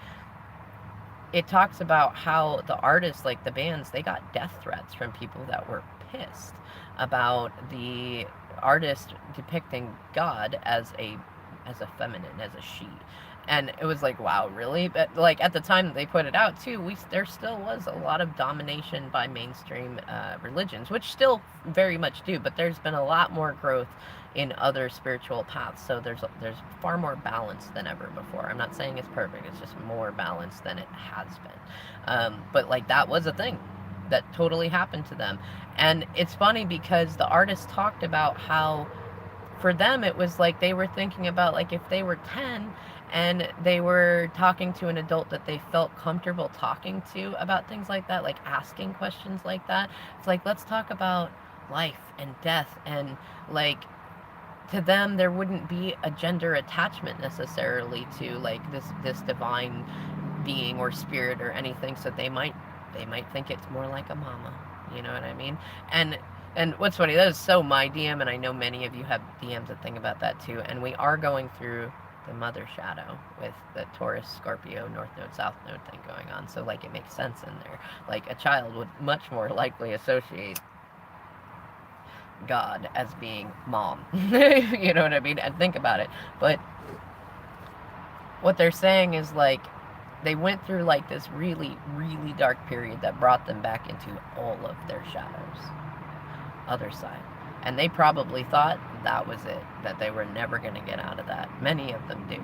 it talks about how the artists, like the bands, they got death threats from people that were pissed about the artist depicting God as a feminine, as a she. And it was like, wow, really? But like at the time that they put it out too, there still was a lot of domination by mainstream religions, which still very much do. But there's been a lot more growth in other spiritual paths, so there's far more balance than ever before. I'm not saying it's perfect; it's just more balanced than it has been. But like that was a thing that totally happened to them, and it's funny because the artist talked about how, for them, it was like they were thinking about like if they were 10 and they were talking to an adult that they felt comfortable talking to about things like that, like asking questions like that. It's like, let's talk about life and death, and like, to them there wouldn't be a gender attachment necessarily to like this divine being or spirit or anything, so they might think it's more like a mama, you know what I mean? And what's funny, that is so my DM, and I know many of you have DMs that think about that too, and we are going through the mother shadow with the Taurus, Scorpio, North Node, South Node thing going on, so like it makes sense in there. Like a child would much more likely associate God as being mom. You know what I mean? And think about it. But what they're saying is like, they went through like this really, really dark period that brought them back into all of their shadows. Other side. And they probably thought that was it, that they were never going to get out of that. Many of them do.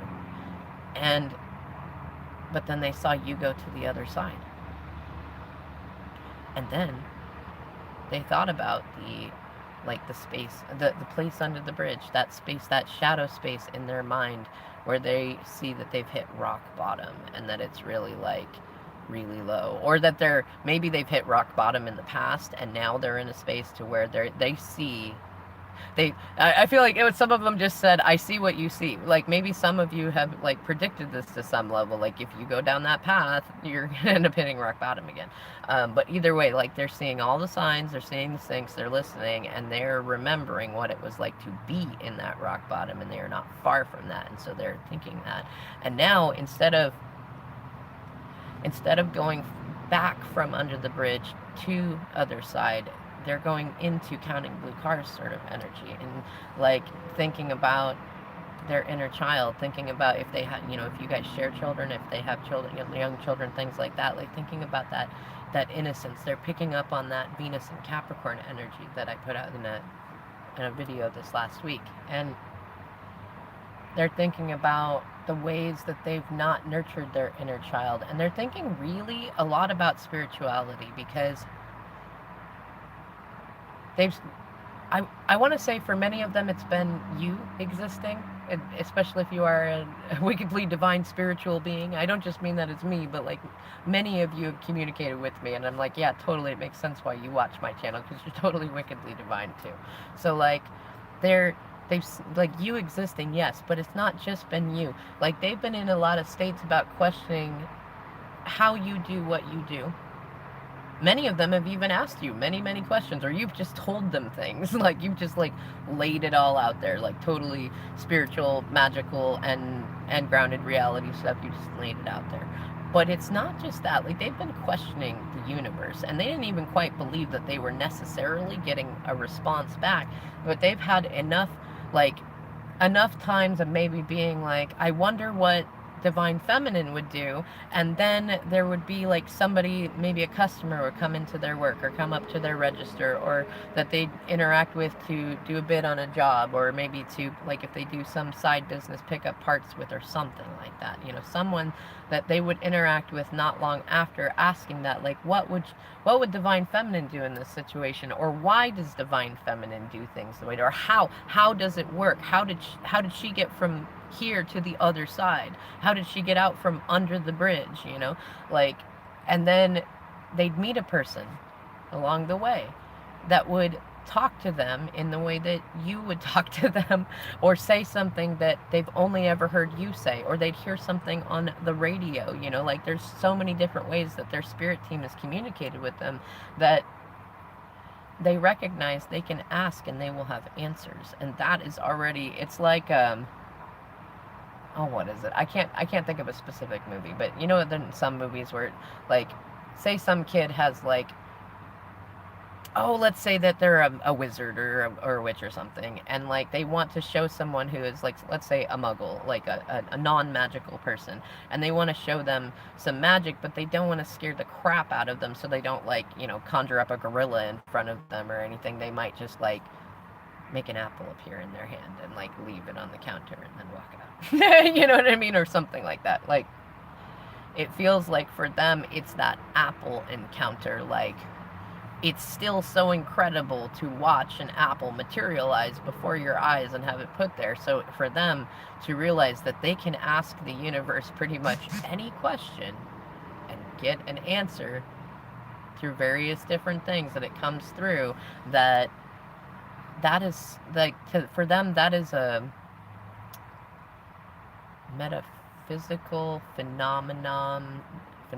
But then they saw you go to the other side. And then they thought about the space, the place under the bridge, that space, that shadow space in their mind where they see that they've hit rock bottom and that it's really like really low, or that maybe they've hit rock bottom in the past and now they're in a space to where they see. I feel like some of them just said, I see what you see. Like maybe some of you have like predicted this to some level. Like if you go down that path, you're going to end up hitting rock bottom again. But either way, like they're seeing all the signs, they're seeing the things, they're listening, and they're remembering what it was like to be in that rock bottom, and they are not far from that. And so they're thinking that. And now instead of going back from under the bridge to other side, they're going into Counting Blue Cars sort of energy, and like thinking about their inner child, thinking about if they have, if you guys share children, if they have children, young children, things like that, like thinking about that innocence. They're picking up on that Venus and Capricorn energy that I put out in a video this last week, and they're thinking about the ways that they've not nurtured their inner child, and they're thinking really a lot about spirituality, because I want to say for many of them it's been you existing, especially if you are a wickedly divine spiritual being. I don't just mean that it's me, but like many of you have communicated with me, and I'm like, yeah, totally, it makes sense why you watch my channel, because you're totally wickedly divine too. So like they've like you existing, yes, but it's not just been you. Like they've been in a lot of states about questioning how you do what you do. Many of them have even asked you many, many questions, or you've just told them things. Like you've just like laid it all out there, like totally spiritual, magical, and grounded reality stuff. You just laid it out there. But it's not just that. Like they've been questioning the universe, and they didn't even quite believe that they were necessarily getting a response back. But they've had enough times of maybe being like, I wonder what divine feminine would do, and then there would be like somebody, maybe a customer would come into their work or come up to their register, or that they'd interact with to do a bid on a job, or maybe to, like, if they do some side business, pick up parts with, or something like that, someone that they would interact with not long after, asking that, like, what would divine feminine do in this situation, or why does divine feminine do things the way, or how does it work, how did she get from here to the other side, how did she get out from under the bridge, like, And then they'd meet a person along the way that would talk to them in the way that you would talk to them, or say something that they've only ever heard you say, or they'd hear something on the radio. Like, there's so many different ways that their spirit team has communicated with them that they recognize they can ask and they will have answers. And that is already, it's like, what is it? I can't think of a specific movie, but then some movies where, like, say some kid has, like, let's say that they're a wizard or a witch or something, and, like, they want to show someone who is, like, let's say a muggle, like a non-magical person, and they want to show them some magic, but they don't want to scare the crap out of them, so they don't, like, conjure up a gorilla in front of them or anything. They might just, like, make an apple appear in their hand and, like, leave it on the counter and then walk out. You know what I mean? Or something like that. Like, it feels like for them, it's that apple encounter. Like, it's still so incredible to watch an apple materialize before your eyes and have it put there. So for them to realize that they can ask the universe pretty much any question and get an answer through various different things that it comes through, that is, like, for them, that is a metaphysical phenomenon. I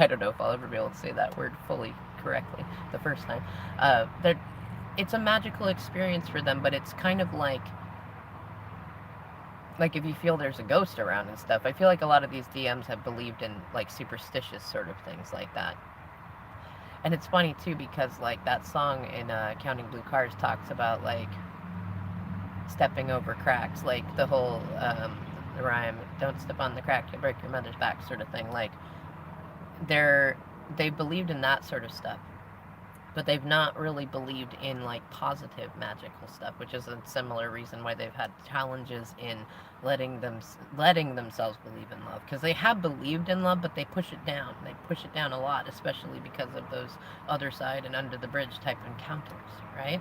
don't know if I'll ever be able to say that word fully correctly the first time. It's a magical experience for them, but it's kind of like if you feel there's a ghost around and stuff. I feel like a lot of these DMs have believed in, like, superstitious sort of things like that. And it's funny too, because, like, that song in Counting Blue Cars talks about, like, stepping over cracks, like the whole the rhyme, don't step on the crack, you'll break your mother's back, sort of thing. Like, they believed in that sort of stuff, but they've not really believed in, like, positive magical stuff, which is a similar reason why they've had challenges in letting themselves believe in love, because they have believed in love, but they push it down a lot, especially because of those other side and under the bridge type encounters, right?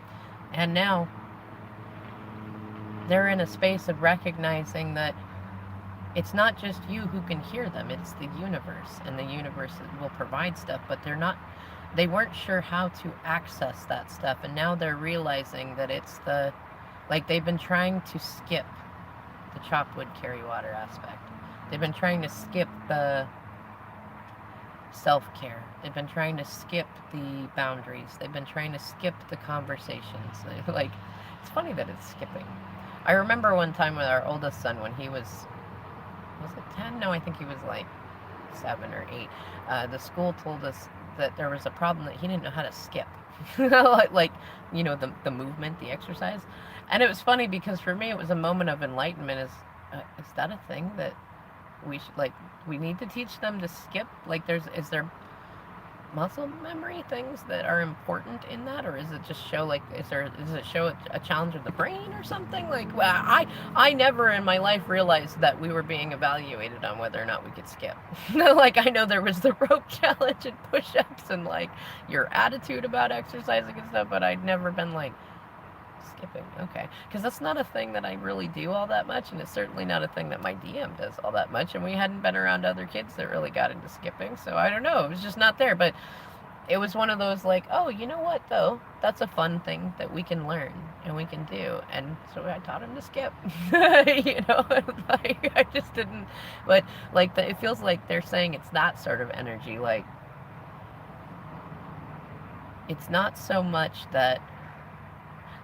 And now they're in a space of recognizing that it's not just you who can hear them, it's the universe, and the universe will provide stuff, but they weren't sure how to access that stuff, and now they're realizing that it's they've been trying to skip the chop wood, carry water aspect. They've been trying to skip the self-care. They've been trying to skip the boundaries. They've been trying to skip the conversations. Like, it's funny that it's skipping. I remember one time with our oldest son, when he was it 10? No, I think he was like 7 or 8. The school told us that there was a problem that he didn't know how to skip. like the movement, the exercise. And it was funny because for me it was a moment of enlightenment. Is that a thing that we should, like, we need to teach them to skip? Like, is there muscle memory things that are important in that, or is it just show, like, does it show a challenge of the brain or something? Like, well, I never in my life realized that we were being evaluated on whether or not we could skip. Like, I know there was the rope challenge and push-ups and, like, your attitude about exercising and stuff, but I'd never been like, skipping, okay, because that's not a thing that I really do all that much, and it's certainly not a thing that my DM does all that much, and we hadn't been around other kids that really got into skipping, so I don't know, it was just not there. But it was one of those, like, oh, you know what, though, that's a fun thing that we can learn and we can do, and so I taught him to skip. Like, I just didn't, but, like, it feels like they're saying it's that sort of energy. Like, it's not so much that,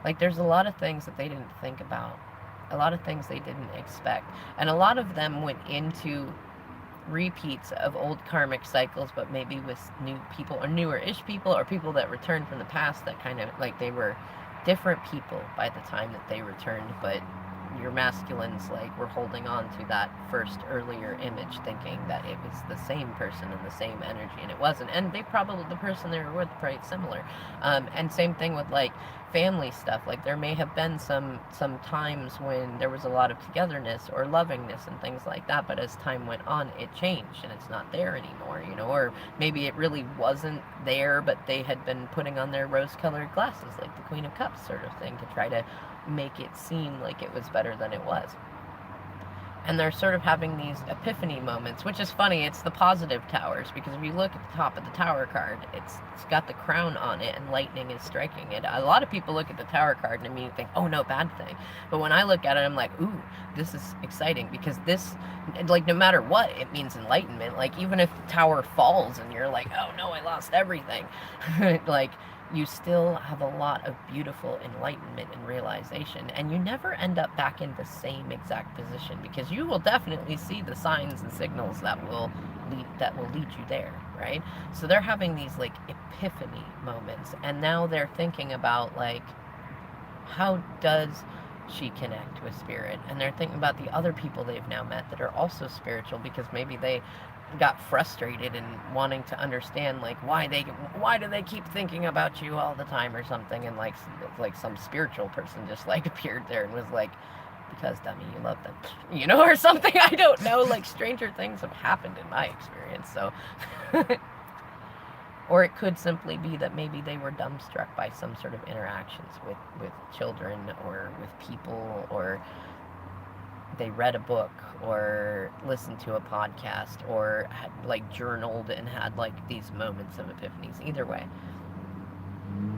like, there's a lot of things that they didn't think about, a lot of things they didn't expect, and a lot of them went into repeats of old karmic cycles, but maybe with new people or newer-ish people or people that returned from the past, that kind of, like, they were different people by the time that they returned, but your masculines, like, were holding on to that first earlier image, thinking that it was the same person and the same energy, and it wasn't. And the person they were with, probably similar. And same thing with, like, family stuff. Like, there may have been some times when there was a lot of togetherness or lovingness and things like that, but as time went on, it changed and it's not there anymore, or maybe it really wasn't there, but they had been putting on their rose-colored glasses, like the Queen of Cups sort of thing, to try to make it seem like it was better than it was. and they're sort of having these epiphany moments, which is funny. It's the positive towers, because if you look at the top of the tower card, it's got the crown on it and lightning is striking it. A lot of people look at the tower card and immediately think, oh no, bad thing. But when I look at it, I'm like, ooh, this is exciting, because this, like, no matter what, it means enlightenment. Like, even if the tower falls and you're like, oh no, I lost everything, like, you still have a lot of beautiful enlightenment and realization, and you never end up back in the same exact position, because you will definitely see the signs and signals that will lead you there, right? So they're having these like epiphany moments, and now they're thinking about, like, how does she connect with spirit, and they're thinking about the other people they've now met that are also spiritual, because maybe they got frustrated and wanting to understand, like, why do they keep thinking about you all the time or something, and like some spiritual person just like appeared there and was like, because dummy, you love them, or something. I don't know, like, stranger things have happened in my experience. So or it could simply be that maybe they were dumbstruck by some sort of interactions with children or with people, or they read a book or listened to a podcast or had like journaled and had like these moments of epiphanies. Either way,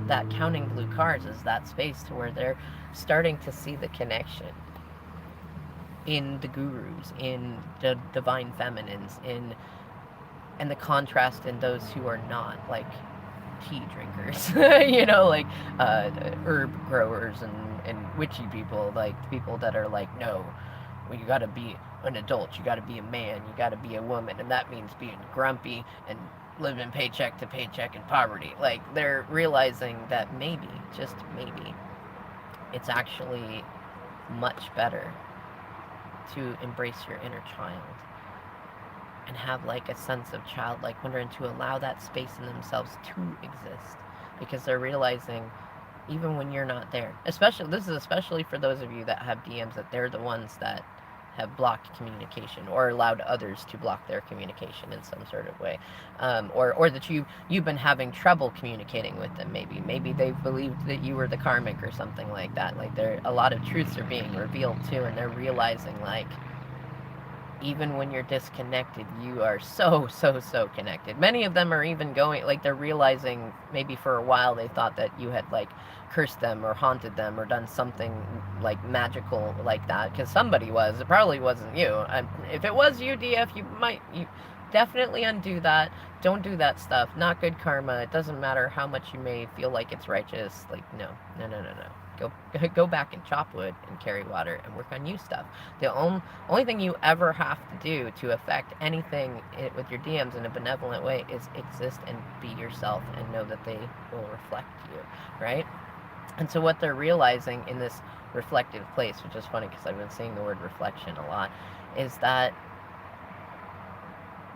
that counting blue cards is that space to where they're starting to see the connection in the gurus, in the divine feminines, and the contrast in those who are not, like tea drinkers, like herb growers and witchy people, like people that are like, no, well, you gotta be an adult, you gotta be a man, you gotta be a woman, and that means being grumpy and living paycheck to paycheck in poverty. Like, they're realizing that maybe, just maybe, it's actually much better to embrace your inner child and have like a sense of childlike wonder, and to allow that space in themselves to exist, because they're realizing, even when you're not there, especially for those of you that have DMs, that they're the ones that have blocked communication or allowed others to block their communication in some sort of way, or that you've been having trouble communicating with them. Maybe they've believed that you were the karmic or something like that. Like, there, a lot of truths are being revealed too, and they're realizing, like, even when you're disconnected, you are so, so, so connected. Many of them are even going, like, they're realizing, maybe for a while they thought that you had, like, cursed them or haunted them or done something, like, magical like that, because somebody was. It probably wasn't you. If it was you, DF, you definitely undo that. Don't do that stuff. Not good karma. It doesn't matter how much you may feel like it's righteous. Like, no. Go back and chop wood and carry water and work on you stuff. The only thing you ever have to do to affect anything with your DMs in a benevolent way is exist and be yourself, and know that they will reflect you, right? And so what they're realizing in this reflective place, which is funny because I've been saying the word reflection a lot, is that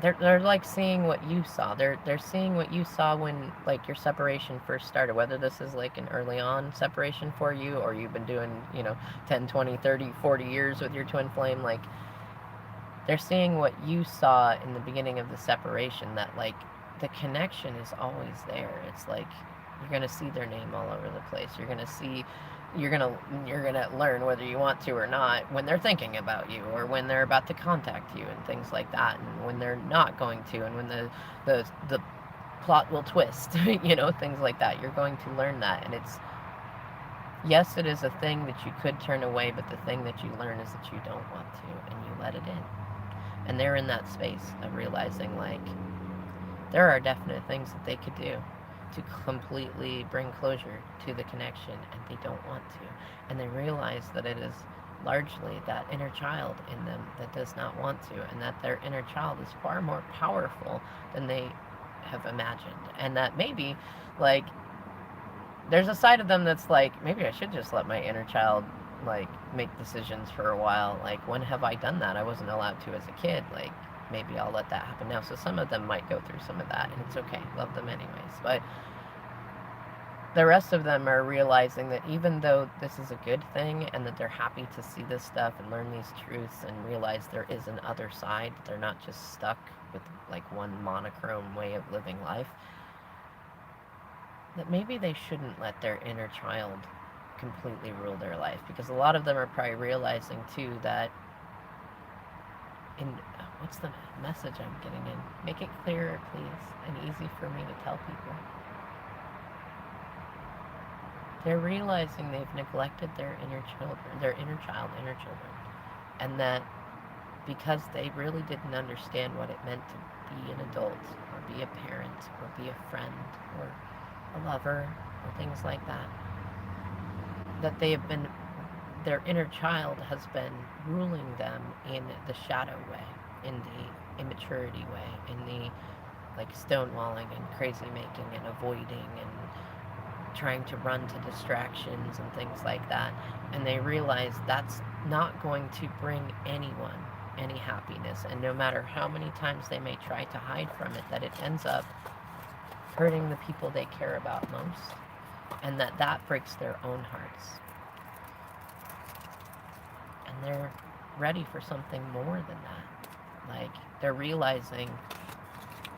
they're like seeing what you saw. They're seeing what you saw when, like, your separation first started, whether this is like an early on separation for you, or you've been doing 10, 20, 30, 40 years with your twin flame. Like, they're seeing what you saw in the beginning of the separation, that, like, the connection is always there. It's like you're gonna see their name all over the place. You're gonna learn, whether you want to or not, when they're thinking about you, or when they're about to contact you, and things like that, and when they're not going to, and when the plot will twist, things like that. You're going to learn that, and yes, it is a thing that you could turn away, but the thing that you learn is that you don't want to, and you let it in. And they're in that space of realizing, like, there are definite things that they could do to completely bring closure to the connection, and they don't want to. And they realize that it is largely that inner child in them that does not want to, and that their inner child is far more powerful than they have imagined. And that maybe, like, there's a side of them that's like, maybe I should just let my inner child, like, make decisions for a while. Like, when have I done that? I wasn't allowed to as a kid. Like, maybe I'll let that happen now. So some of them might go through some of that, and it's okay. Love them anyways. But the rest of them are realizing that even though this is a good thing, and that they're happy to see this stuff and learn these truths and realize there is an other side, they're not just stuck with, like, one monochrome way of living life, that maybe they shouldn't let their inner child completely rule their life. Because a lot of them are probably realizing too that what's the message I'm getting in? Make it clearer, please, and easy for me to tell people. They're realizing they've neglected their inner children, their inner child, inner children, and that because they really didn't understand what it meant to be an adult, or be a parent, or be a friend, or a lover, or things like that, that they have been, their inner child has been ruling them in the shadow way, in the immaturity way, in the like stonewalling and crazy making and avoiding and trying to run to distractions and things like that. And they realize that's not going to bring anyone any happiness. And no matter how many times they may try to hide from it, that it ends up hurting the people they care about most. And that breaks their own hearts. And they're ready for something more than that. Like, they're realizing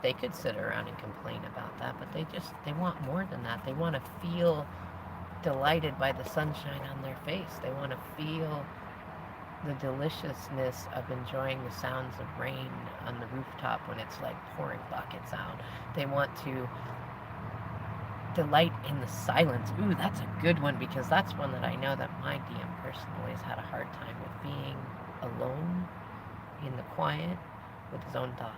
they could sit around and complain about that, but they want more than that. They want to feel delighted by the sunshine on their face. They want to feel the deliciousness of enjoying the sounds of rain on the rooftop when it's like pouring buckets out. They want to delight in the silence. Ooh, that's a good one, because that's one that I know that my DM person always had a hard time with, being alone in the quiet with his own thoughts.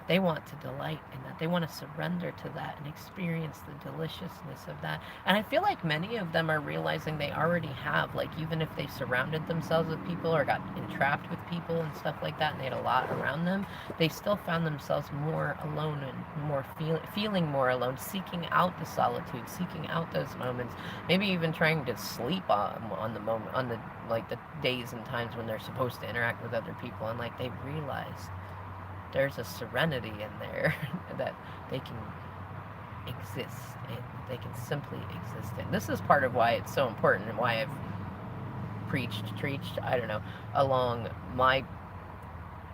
They want to delight in that. They want to surrender to that and experience the deliciousness of that. And I feel like many of them are realizing they already have, like, even if they surrounded themselves with people or got entrapped with people and stuff like that, and they had a lot around them, they still found themselves more alone and more feeling more alone, seeking out the solitude, seeking out those moments, maybe even trying to sleep on the moment, on the, like, the days and times when they're supposed to interact with other people. And like, they realize there's a serenity in there that they can exist in. They can simply exist in. This is part of why it's so important, and why I've preached, I don't know, along my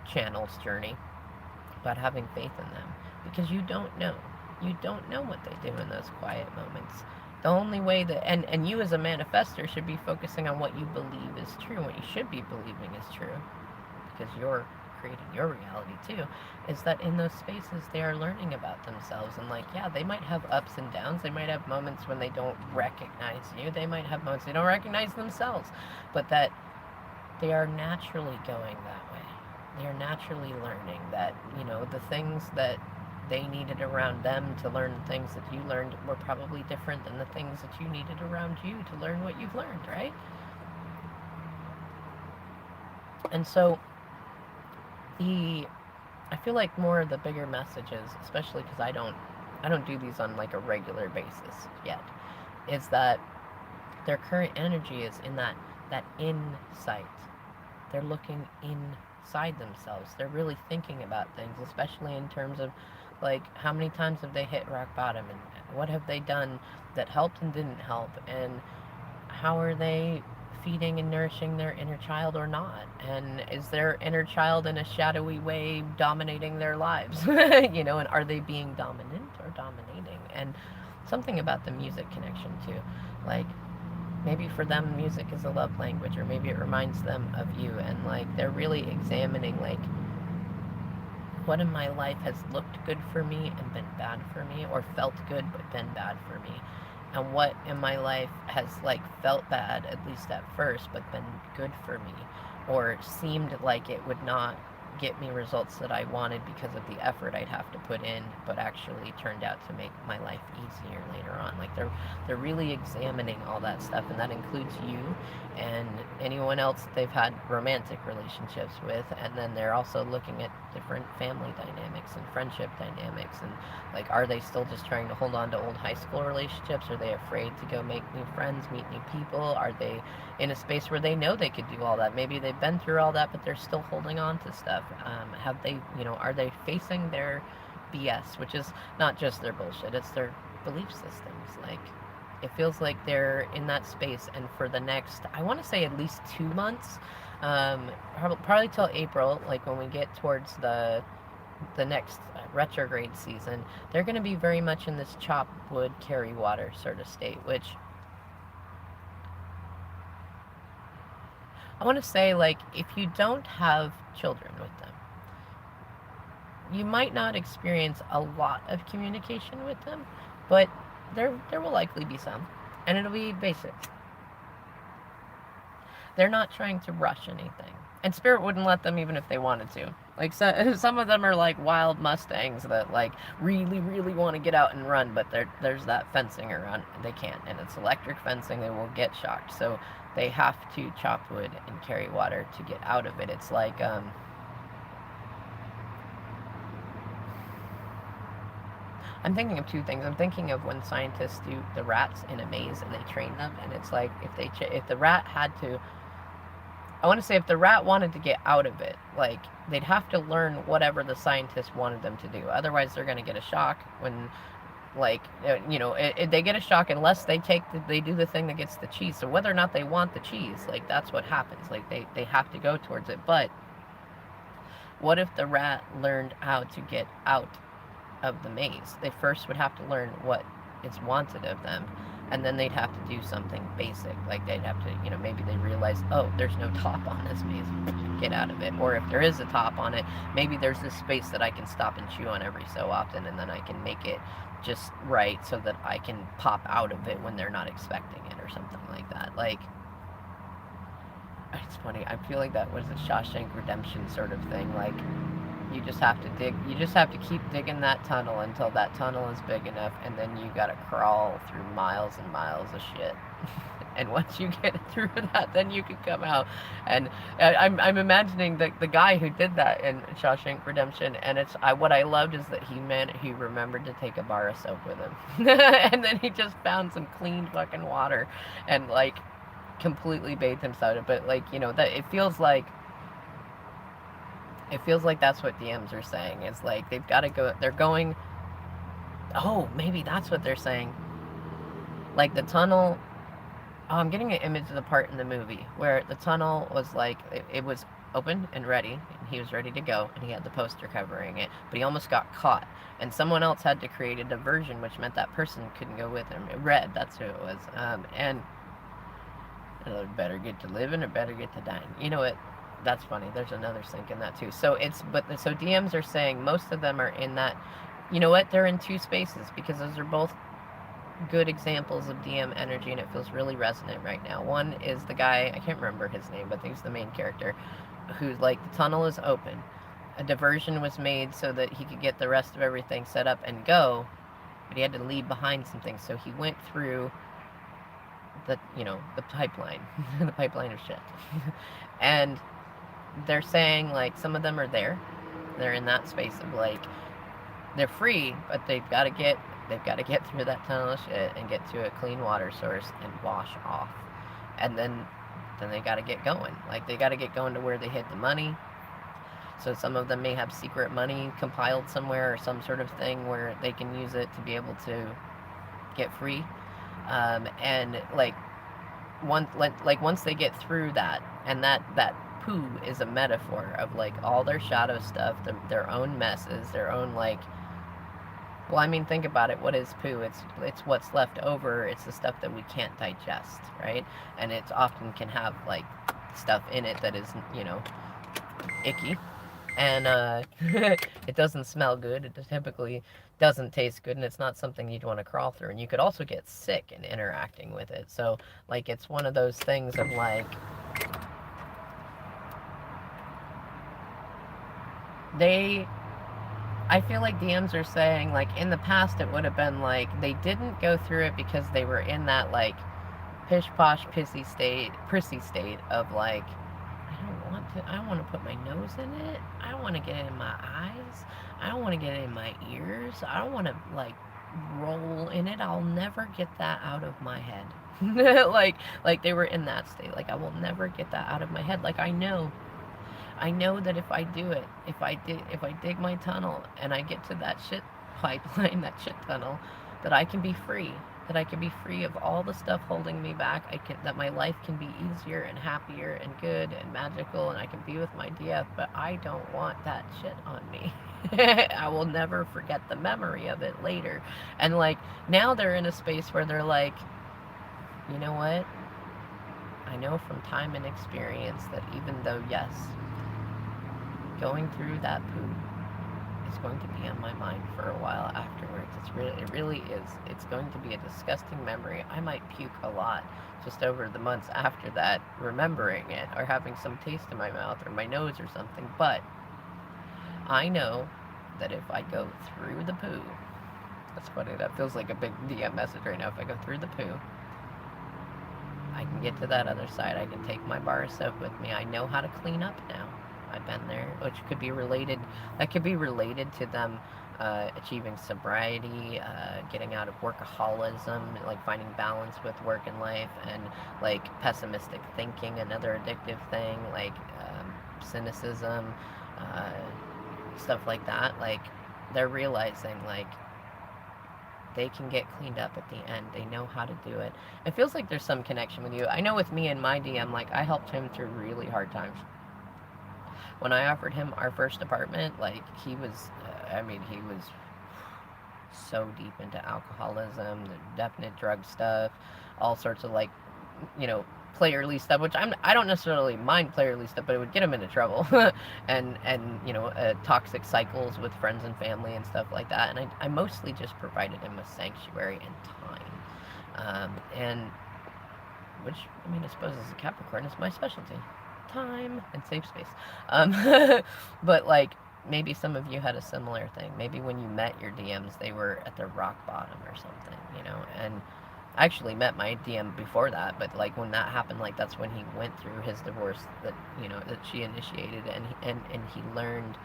channel's journey about having faith in them. Because you don't know. You don't know what they do in those quiet moments. The only way that, and you as a manifester should be focusing on what you believe is true, what you should be believing is true, because you're creating your reality too, is that in those spaces they are learning about themselves. And like, yeah, they might have ups and downs, they might have moments when they don't recognize you, they might have moments they don't recognize themselves, but that they are naturally going that way. They are naturally learning that, you know, the things that they needed around them to learn the things that you learned were probably different than the things that you needed around you to learn what you've learned, right? And so I feel like more of the bigger messages, especially because I don't do these on like a regular basis yet, is that their current energy is in that insight. They're looking inside themselves. They're really thinking about things, especially in terms of like, how many times have they hit rock bottom, and what have they done that helped and didn't help, and how are they feeding and nourishing their inner child or not? And is their inner child in a shadowy way dominating their lives? You know, and are they being dominant or dominating? And something about the music connection too. Like, maybe for them music is a love language, or maybe it reminds them of you, and like, they're really examining like, what in my life has looked good for me and been bad for me, or felt good but been bad for me, and what in my life has like felt bad, at least at first, but been good for me, or seemed like it would not get me results that I wanted because of the effort I'd have to put in, but actually turned out to make my life easier later on. Like, they're really examining all that stuff, and that includes you and anyone else that they've had romantic relationships with. And then they're also looking at different family dynamics and friendship dynamics, and like, are they still just trying to hold on to old high school relationships? Are they afraid to go make new friends, meet new people? Are they in a space where they know they could do all that? Maybe they've been through all that, but they're still holding on to stuff. Have they, you know, are they facing their BS, which is not just their bullshit, it's their belief systems? Like, it feels like they're in that space, and for the next, I want to say at least 2 months, probably till April, like when we get towards the next retrograde season, they're going to be very much in this chop wood, carry water sort of state, which I want to say, like, if you don't have children with them, you might not experience a lot of communication with them, but there will likely be some, and it'll be basic. They're not trying to rush anything, and Spirit wouldn't let them even if they wanted to. Like, so, some of them are like wild Mustangs that like really, really want to get out and run, but there's that fencing around. They can't, and it's electric fencing. They will get shocked, so they have to chop wood and carry water to get out of it. It's like I'm thinking of two things. I'm thinking of when scientists do the rats in a maze and they train them, and it's like if the rat had to, I want to say if the rat wanted to get out of it, like they'd have to learn whatever the scientist wanted them to do. Otherwise, they're going to get a shock when, like, they get a shock unless they do the thing that gets the cheese. So whether or not they want the cheese, like that's what happens. Like they have to go towards it. But what if the rat learned how to get out of the maze? They first would have to learn what is wanted of them, and then they'd have to do something basic. Like they'd have to, maybe they realize, oh, there's no top on this maze, get out of it. Or if there is a top on it, maybe there's this space that I can stop and chew on every so often, and then I can make it just right so that I can pop out of it when they're not expecting it, or something like that. Like, it's funny, I feel like that was a Shawshank Redemption sort of thing. Like, you just have to keep digging that tunnel until that tunnel is big enough, and then you gotta crawl through miles and miles of shit. And once you get through that, then you can come out. And I'm imagining the guy who did that in Shawshank Redemption, and what I loved is that he remembered to take a bar of soap with him. And then he just found some clean fucking water and like completely bathed himself. But like, that it feels like that's what DMs are saying. Is like they've got to go. They're going. Oh, maybe that's what they're saying. Like the tunnel. Oh, I'm getting an image of the part in the movie where the tunnel was like it was open and ready, and he was ready to go, and he had the poster covering it, but he almost got caught, and someone else had to create a diversion, which meant that person couldn't go with him. Red, that's who it was, and better get to living or better get to dying. You know what? That's funny. There's another sync in that too. So DMs are saying most of them are in that. You know what? They're in two spaces because those are both good examples of DM energy, and it feels really resonant right now. One is the guy, I can't remember his name, but he's the main character, who's like, the tunnel is open. A diversion was made so that he could get the rest of everything set up and go, but he had to leave behind some things, so he went through the pipeline, the pipeline of shit. And they're saying, like, some of them are there. They're in that space of, like, they're free, but they've got to get through that tunnel of shit and get to a clean water source and wash off. And then they got to get going. Like, they got to get going to where they hid the money. So some of them may have secret money compiled somewhere or some sort of thing where they can use it to be able to get free. And once they get through that, and that poo is a metaphor of like all their shadow stuff, their own messes, their own like. Well, I mean, think about it. What is poo? It's what's left over. It's the stuff that we can't digest, right? And it often can have like stuff in it that is, icky, and it doesn't smell good. It typically doesn't taste good, and it's not something you'd want to crawl through. And you could also get sick in interacting with it. So, like, it's one of those things of like. I feel like DMs are saying, like, in the past it would have been like they didn't go through it because they were in that like pish-posh prissy state of like, I don't want to put my nose in it, I don't want to get it in my eyes, I don't want to get it in my ears, I don't want to like roll in it, I'll never get that out of my head. like they were in that state, like I will never get that out of my head. Like I know that if I do it, if I dig my tunnel and I get to that shit pipeline, that shit tunnel, that I can be free. That I can be free of all the stuff holding me back. That my life can be easier and happier and good and magical, and I can be with my DF, but I don't want that shit on me. I will never forget the memory of it later. And like, now they're in a space where they're like, you know what? I know from time and experience that even though, yes, going through that poo is going to be on my mind for a while afterwards. It really is. It's going to be a disgusting memory. I might puke a lot just over the months after that, remembering it, or having some taste in my mouth or my nose or something. But I know that if I go through the poo, that's funny, that feels like a big DM message right now. If I go through the poo, I can get to that other side. I can take my bar of soap with me. I know how to clean up now. I've been there, which could be related. That could be related to them achieving sobriety, getting out of workaholism, like finding balance with work and life, and like pessimistic thinking, another addictive thing, like cynicism, uh, stuff like that. Like they're realizing like they can get cleaned up at the end. They know how to do it. It feels like there's some connection with you. I know with me and my DM, like I helped him through really hard times. When I offered him our first apartment, like he was, he was so deep into alcoholism, the definite drug stuff, all sorts of like, playerly stuff, which I don't necessarily mind playerly stuff, but it would get him into trouble, and toxic cycles with friends and family and stuff like that. And I mostly just provided him with sanctuary and time, and which I suppose as a Capricorn is my specialty, time and safe space. But like maybe some of you had a similar thing. Maybe when you met your DMs, they were at their rock bottom or something, and I actually met my DM before that, but like when that happened, like that's when he went through his divorce that that she initiated, and he learned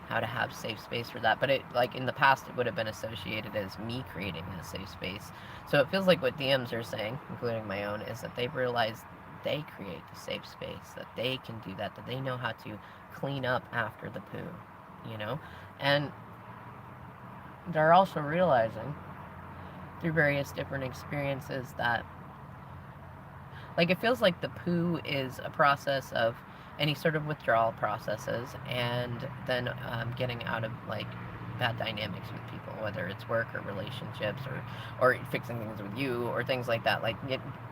how to have safe space for that. But it, like in the past, it would have been associated as me creating a safe space. So it feels like what DMs are saying, including my own, is that they've realized they create the safe space, that they can do that they know how to clean up after the poo, and they're also realizing through various different experiences that like it feels like the poo is a process of any sort of withdrawal processes, and then getting out of like bad dynamics with people, whether it's work or relationships or fixing things with you or things like that, like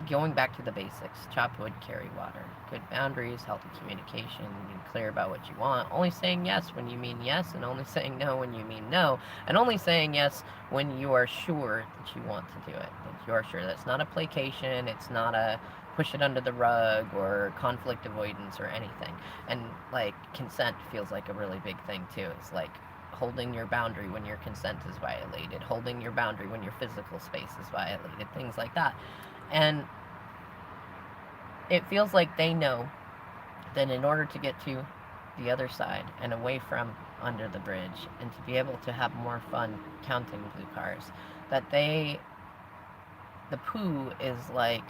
going back to the basics: chop wood, carry water, good boundaries, healthy communication, being clear about what you want, only saying yes when you mean yes, and only saying no when you mean no, and only saying yes when you are sure that you want to do it, that you are sure. That's not a placation, it's not a push it under the rug or conflict avoidance or anything. And like consent feels like a really big thing too. It's like holding your boundary when your consent is violated, holding your boundary when your physical space is violated, things like that. And it feels like they know that in order to get to the other side and away from under the bridge, and to be able to have more fun counting blue cars, that the poo is like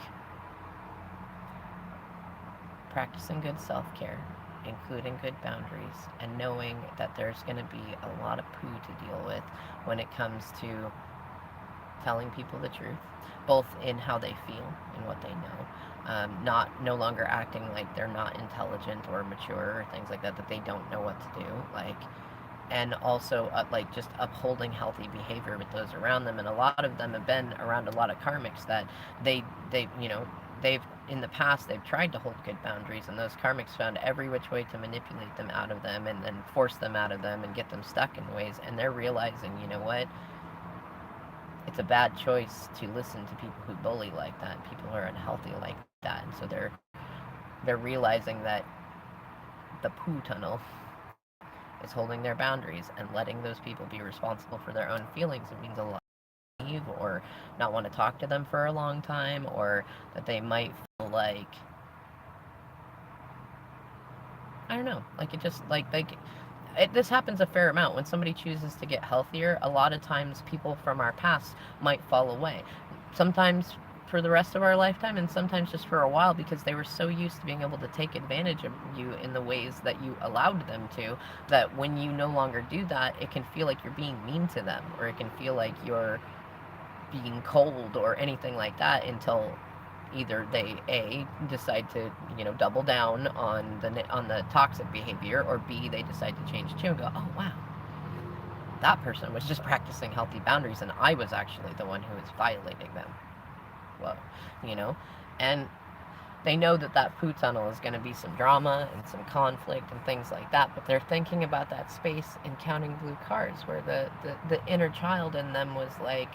practicing good self-care, including good boundaries, and knowing that there's going to be a lot of poo to deal with when it comes to telling people the truth, both in how they feel and what they know, no longer acting like they're not intelligent or mature or things like that they don't know what to do, like, and also like just upholding healthy behavior with those around them. And a lot of them have been around a lot of karmics that they've in the past they've tried to hold good boundaries, and those karmics found every which way to manipulate them out of them, and then force them out of them and get them stuck in ways. And they're realizing, you know what, it's a bad choice to listen to people who bully like that, people who are unhealthy like that. And so they're realizing that the poo tunnel is holding their boundaries and letting those people be responsible for their own feelings. It means a lot, or not want to talk to them for a long time, or that they might feel like, I don't know, like it just this happens a fair amount when somebody chooses to get healthier. A lot of times people from our past might fall away, sometimes for the rest of our lifetime, and sometimes just for a while, because they were so used to being able to take advantage of you in the ways that you allowed them to, that when you no longer do that, it can feel like you're being mean to them, or it can feel like you're being cold or anything like that, until either they decide to double down on the toxic behavior, or B, they decide to change too and go, oh wow, that person was just practicing healthy boundaries and I was actually the one who was violating them. Whoa, and they know that that poo tunnel is going to be some drama and some conflict and things like that, but they're thinking about that space and counting blue cards where the inner child in them was like,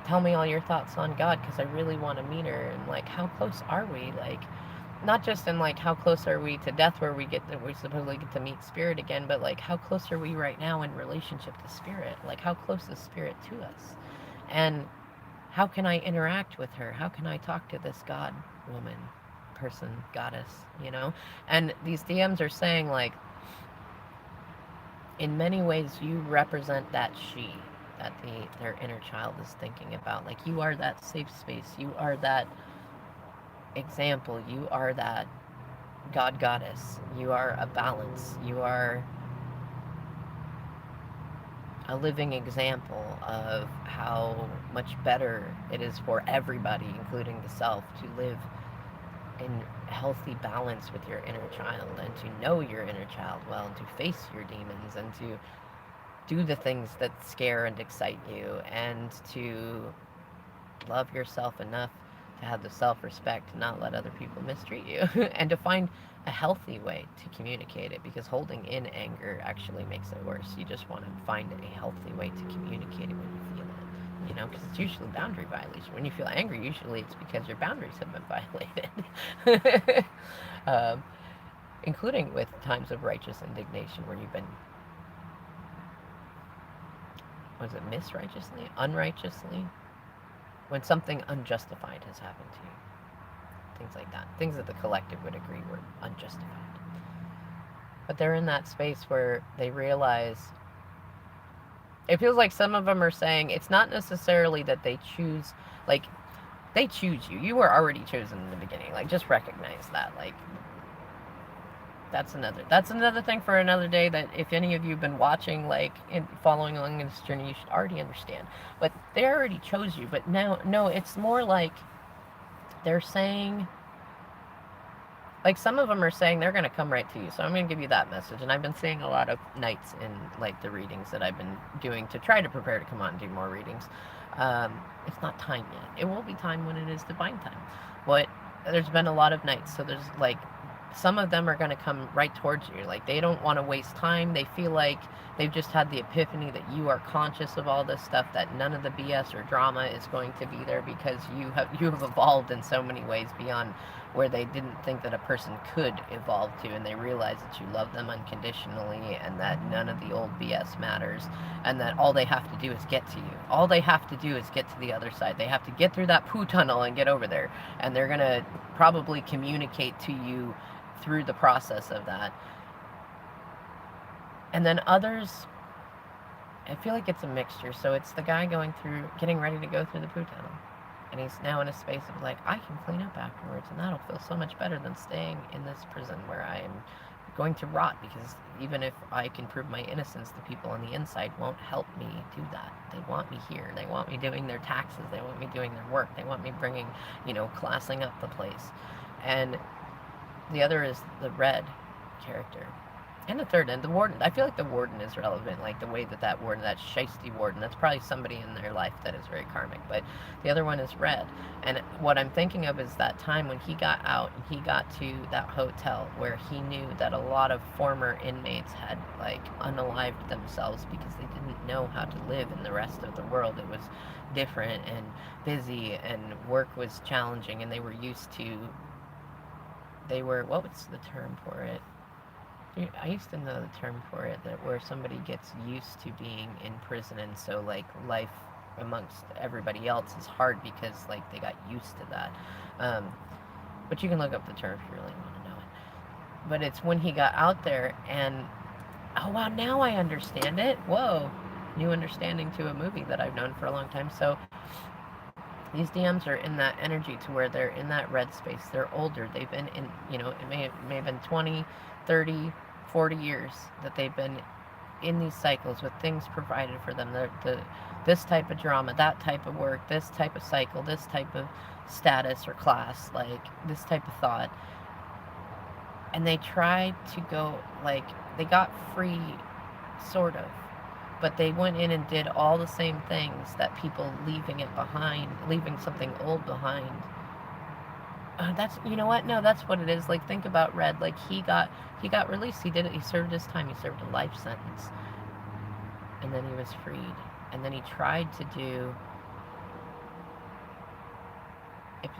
tell me all your thoughts on God because I really want to meet her. And like, how close are we? Like, not just in like how close are we to death where we supposedly get to meet spirit again, but like how close are we right now in relationship to spirit? Like how close is spirit to us? And how can I interact with her? How can I talk to this God, woman, person, goddess, you know? And these DMs are saying like, in many ways you represent that she that their inner child is thinking about. Like you are that safe space, you are that example, you are that God goddess, you are a balance, you are a living example of how much better it is for everybody, including the self, to live in healthy balance with your inner child and to know your inner child well and to face your demons and to do the things that scare and excite you and to love yourself enough to have the self-respect to not let other people mistreat you and to find a healthy way to communicate it, because holding in anger actually makes it worse. You just want to find a healthy way to communicate it when you feel it, you know, because it's usually boundary violation. When you feel angry, usually it's because your boundaries have been violated. Including with times of righteous indignation where you've been, was it misrighteously, unrighteously, when something unjustified has happened to you. Things like that. Things that the collective would agree were unjustified. But they're in that space where they realize, it feels like some of them are saying it's not necessarily that they choose, like, they choose you. You were already chosen in the beginning. Like, just recognize that. Like, that's another thing for another day, that if any of you have been watching, like, and following along in this journey, you should already understand. But they already chose you. But now, no, it's more like they're saying, like, some of them are saying they're going to come right to you. So I'm going to give you that message. And I've been seeing a lot of nights in, like, the readings that I've been doing to try to prepare to come on and do more readings. It's not time yet. It will be time when it is divine time. But there's been a lot of nights. So there's, like, some of them are going to come right towards you. Like, they don't want to waste time. They feel like they've just had the epiphany that you are conscious of all this stuff, that none of the BS or drama is going to be there because you have evolved in so many ways beyond where they didn't think that a person could evolve to, and they realize that you love them unconditionally and that none of the old BS matters, and that all they have to do is get to you. All they have to do is get to the other side. They have to get through that poo tunnel and get over there, and they're going to probably communicate to you through the process of that. And then others, I feel like it's a mixture. So it's the guy getting ready to go through the poo tunnel. And he's now in a space of like, I can clean up afterwards, and that'll feel so much better than staying in this prison where I am going to rot, because even if I can prove my innocence, the people on the inside won't help me do that. They want me here. They want me doing their taxes. They want me doing their work. They want me bringing, classing up the place. And the other is the red character. And the third, and the warden. I feel like the warden is relevant, like the way that warden, that shiesty warden, that's probably somebody in their life that is very karmic. But the other one is red. And what I'm thinking of is that time when he got out and he got to that hotel where he knew that a lot of former inmates had, like, unalived themselves because they didn't know how to live in the rest of the world. It was different and busy, and work was challenging, and they were used to, what was the term for it? I used to know the term for it, that where somebody gets used to being in prison, and so, like, life amongst everybody else is hard because, like, they got used to that. But you can look up the term if you really want to know it. But it's when he got out there, and, oh wow, now I understand it. Whoa, new understanding to a movie that I've known for a long time. So these DMs are in that energy to where they're in that red space. They're older. They've been in, it may have been 20, 30, 40 years that they've been in these cycles with things provided for them. This type of drama, that type of work, this type of cycle, this type of status or class, like this type of thought. And they tried to go, like, they got free, sort of. But they went in and did all the same things that people leaving it behind, leaving something old behind, That's, you know what? No, that's what it is. Like, think about Red. Like, he got released. He did it. He served his time. He served a life sentence, and then he was freed. And then he tried to do.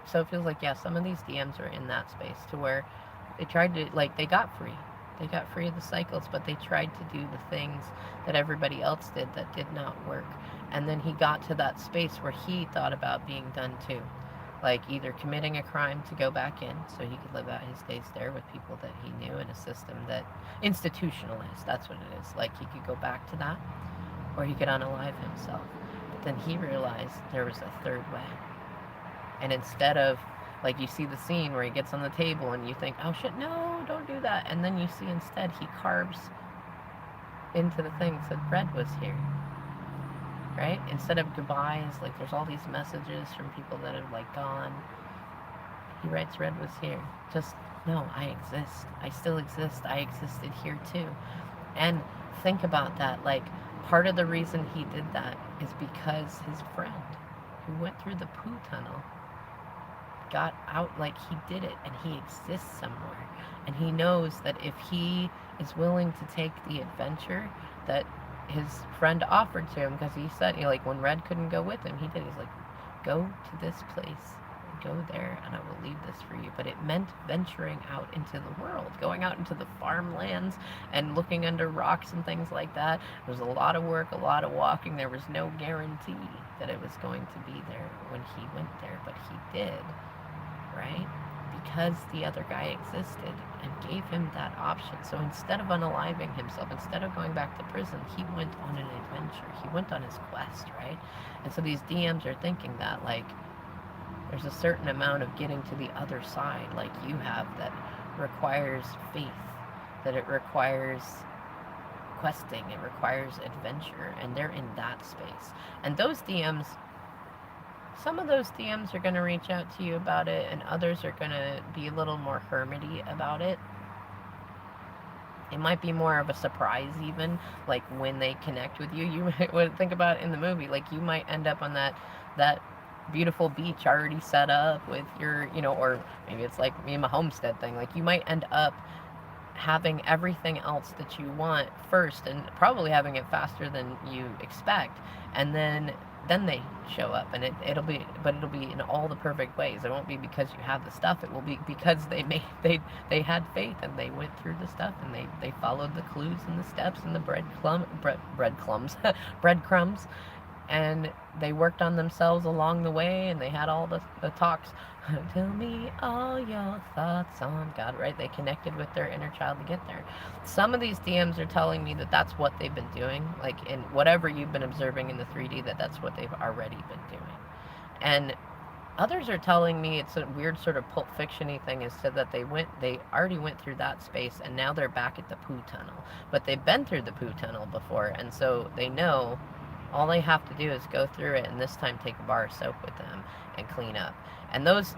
So it feels like, yeah, some of these DMs are in that space to where they tried to, like, they got free. They got free of the cycles, but they tried to do the things that everybody else did that did not work. And then he got to that space where he thought about being done too. Like either committing a crime to go back in so he could live out his days there with people that he knew in a system that institutionalized, that's what it is. Like he could go back to that, or he could unalive himself. But then he realized there was a third way. And instead of, like, you see the scene where he gets on the table and you think, oh shit, no, don't do that. And then you see instead he carves into the things that Red was here. Right? Instead of goodbyes, like there's all these messages from people that have like gone. He writes Red was here. Just no, I exist. I still exist. I existed here too. And think about that. Like part of the reason he did that is because his friend who went through the poo tunnel got out, like he did it, and he exists somewhere. And he knows that if he is willing to take the adventure that his friend offered to him, because he said, you know, like when Red couldn't go with him, he did. He's like, go to this place, go there, and I will leave this for you. But it meant venturing out into the world, going out into the farmlands and looking under rocks and things like that. There was a lot of work, a lot of walking. There was no guarantee that it was going to be there when he went there, but he did, right? Because the other guy existed and gave him that option. So instead of unaliving himself, instead of going back to prison, he went on an adventure. He went on his quest, right? And so these DMs are thinking that, like, there's a certain amount of getting to the other side, like you have, that requires faith, that it requires questing, it requires adventure, and they're in that space. And those DMs, some of those DMs are going to reach out to you about it, and others are going to be a little more hermity about it. It might be more of a surprise even, like when they connect with you. You might think about it in the movie, like you might end up on that beautiful beach already set up with your, you know, or maybe it's like me and my homestead thing. Like you might end up having everything else that you want first, and probably having it faster than you expect, and then they show up, and it'll be in all the perfect ways. It won't be because you have the stuff. It will be because they had faith, and they went through the stuff, and they followed the clues and the steps and the breadcrumbs, and they worked on themselves along the way, and they had all the talks. Tell me all your thoughts on God, right? They connected with their inner child to get there. Some of these DMs are telling me that that's what they've been doing, like in whatever you've been observing in the 3D, that's what they've already been doing. And others are telling me it's a weird sort of Pulp Fiction-y thing, is so that they already went through that space, and now they're back at the poo tunnel. But they've been through the poo tunnel before, and so they know all they have to do is go through it, and this time take a bar of soap with them and clean up. And those,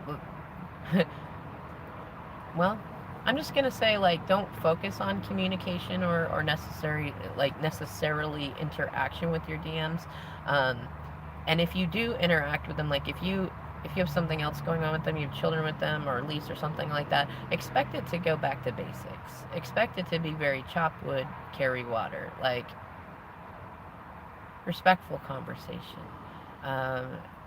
well, I'm just going to say, like, don't focus on communication or necessarily interaction with your DMs. And if you do interact with them, like if you have something else going on with them, you have children with them, or a lease or something like that, expect it to go back to basics. Expect it to be very chop wood, carry water, like respectful conversation.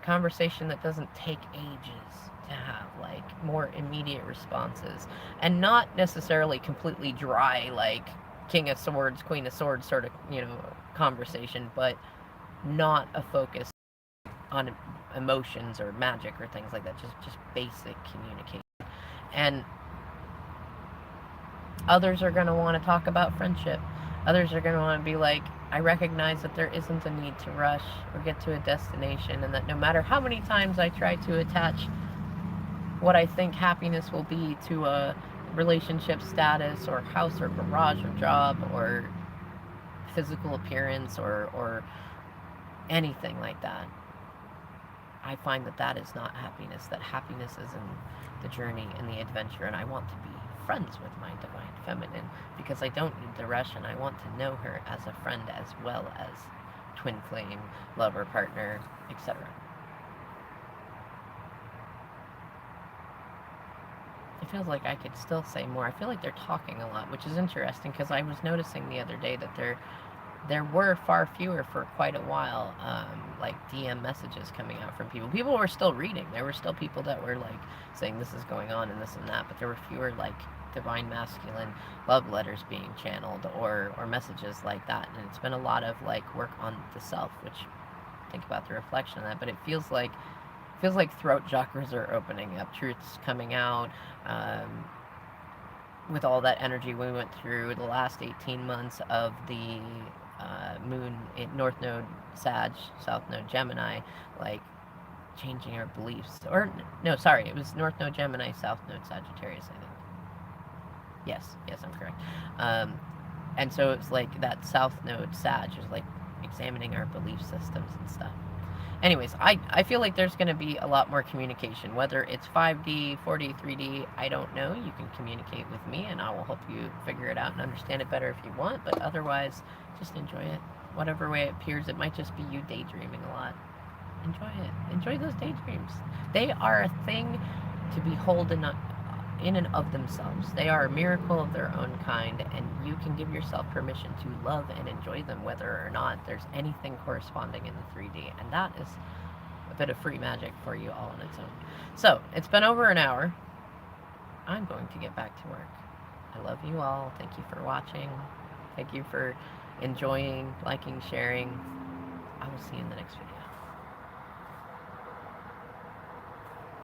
Conversation that doesn't take ages to have, like more immediate responses, and not necessarily completely dry, like King of Swords, Queen of Swords sort of, you know, conversation, but not a focus on emotions or magic or things like that, just basic communication. And others are going to want to talk about friendship. Others are going to want to be like, I recognize that there isn't a need to rush or get to a destination, and that no matter how many times I try to attach what I think happiness will be to a relationship status or house or garage or job or physical appearance or anything like that, I find that is not happiness. That happiness is in the journey and the adventure, and I want to be friends with my divine feminine because I don't need the rush, and I want to know her as a friend as well as twin flame, lover, partner, etc. it feels like I could still say more. I feel like they're talking a lot, which is interesting because I was noticing the other day that there were far fewer for quite a while, like DM messages coming out from people. People were still reading. There were still people that were like saying this is going on and this and that, but there were fewer like divine masculine love letters being channeled or messages like that. And it's been a lot of like work on the self, which think about the reflection of that, but it feels like throat chakras are opening up, truth's coming out. Um, with all that energy we went through the last 18 months of the moon in North Node Sag, South Node Gemini, like changing our beliefs. Or, no, sorry, it was North Node Gemini, South Node Sagittarius, I think. Yes, I'm correct. Um, and so it's like that South Node Sag is like examining our belief systems and stuff. Anyways, I feel like there's going to be a lot more communication, whether it's 5D, 4D, 3D, I don't know. You can communicate with me and I will help you figure it out and understand it better if you want, but otherwise, just enjoy it. Whatever way it appears, it might just be you daydreaming a lot. Enjoy it. Enjoy those daydreams. They are a thing to behold in and of themselves. They are a miracle of their own kind, and you can give yourself permission to love and enjoy them whether or not there's anything corresponding in the 3D. And that is a bit of free magic for you all on its own. So, it's been over an hour. I'm going to get back to work. I love you all. Thank you for watching. Thank you for enjoying, liking, sharing. I will see you in the next video.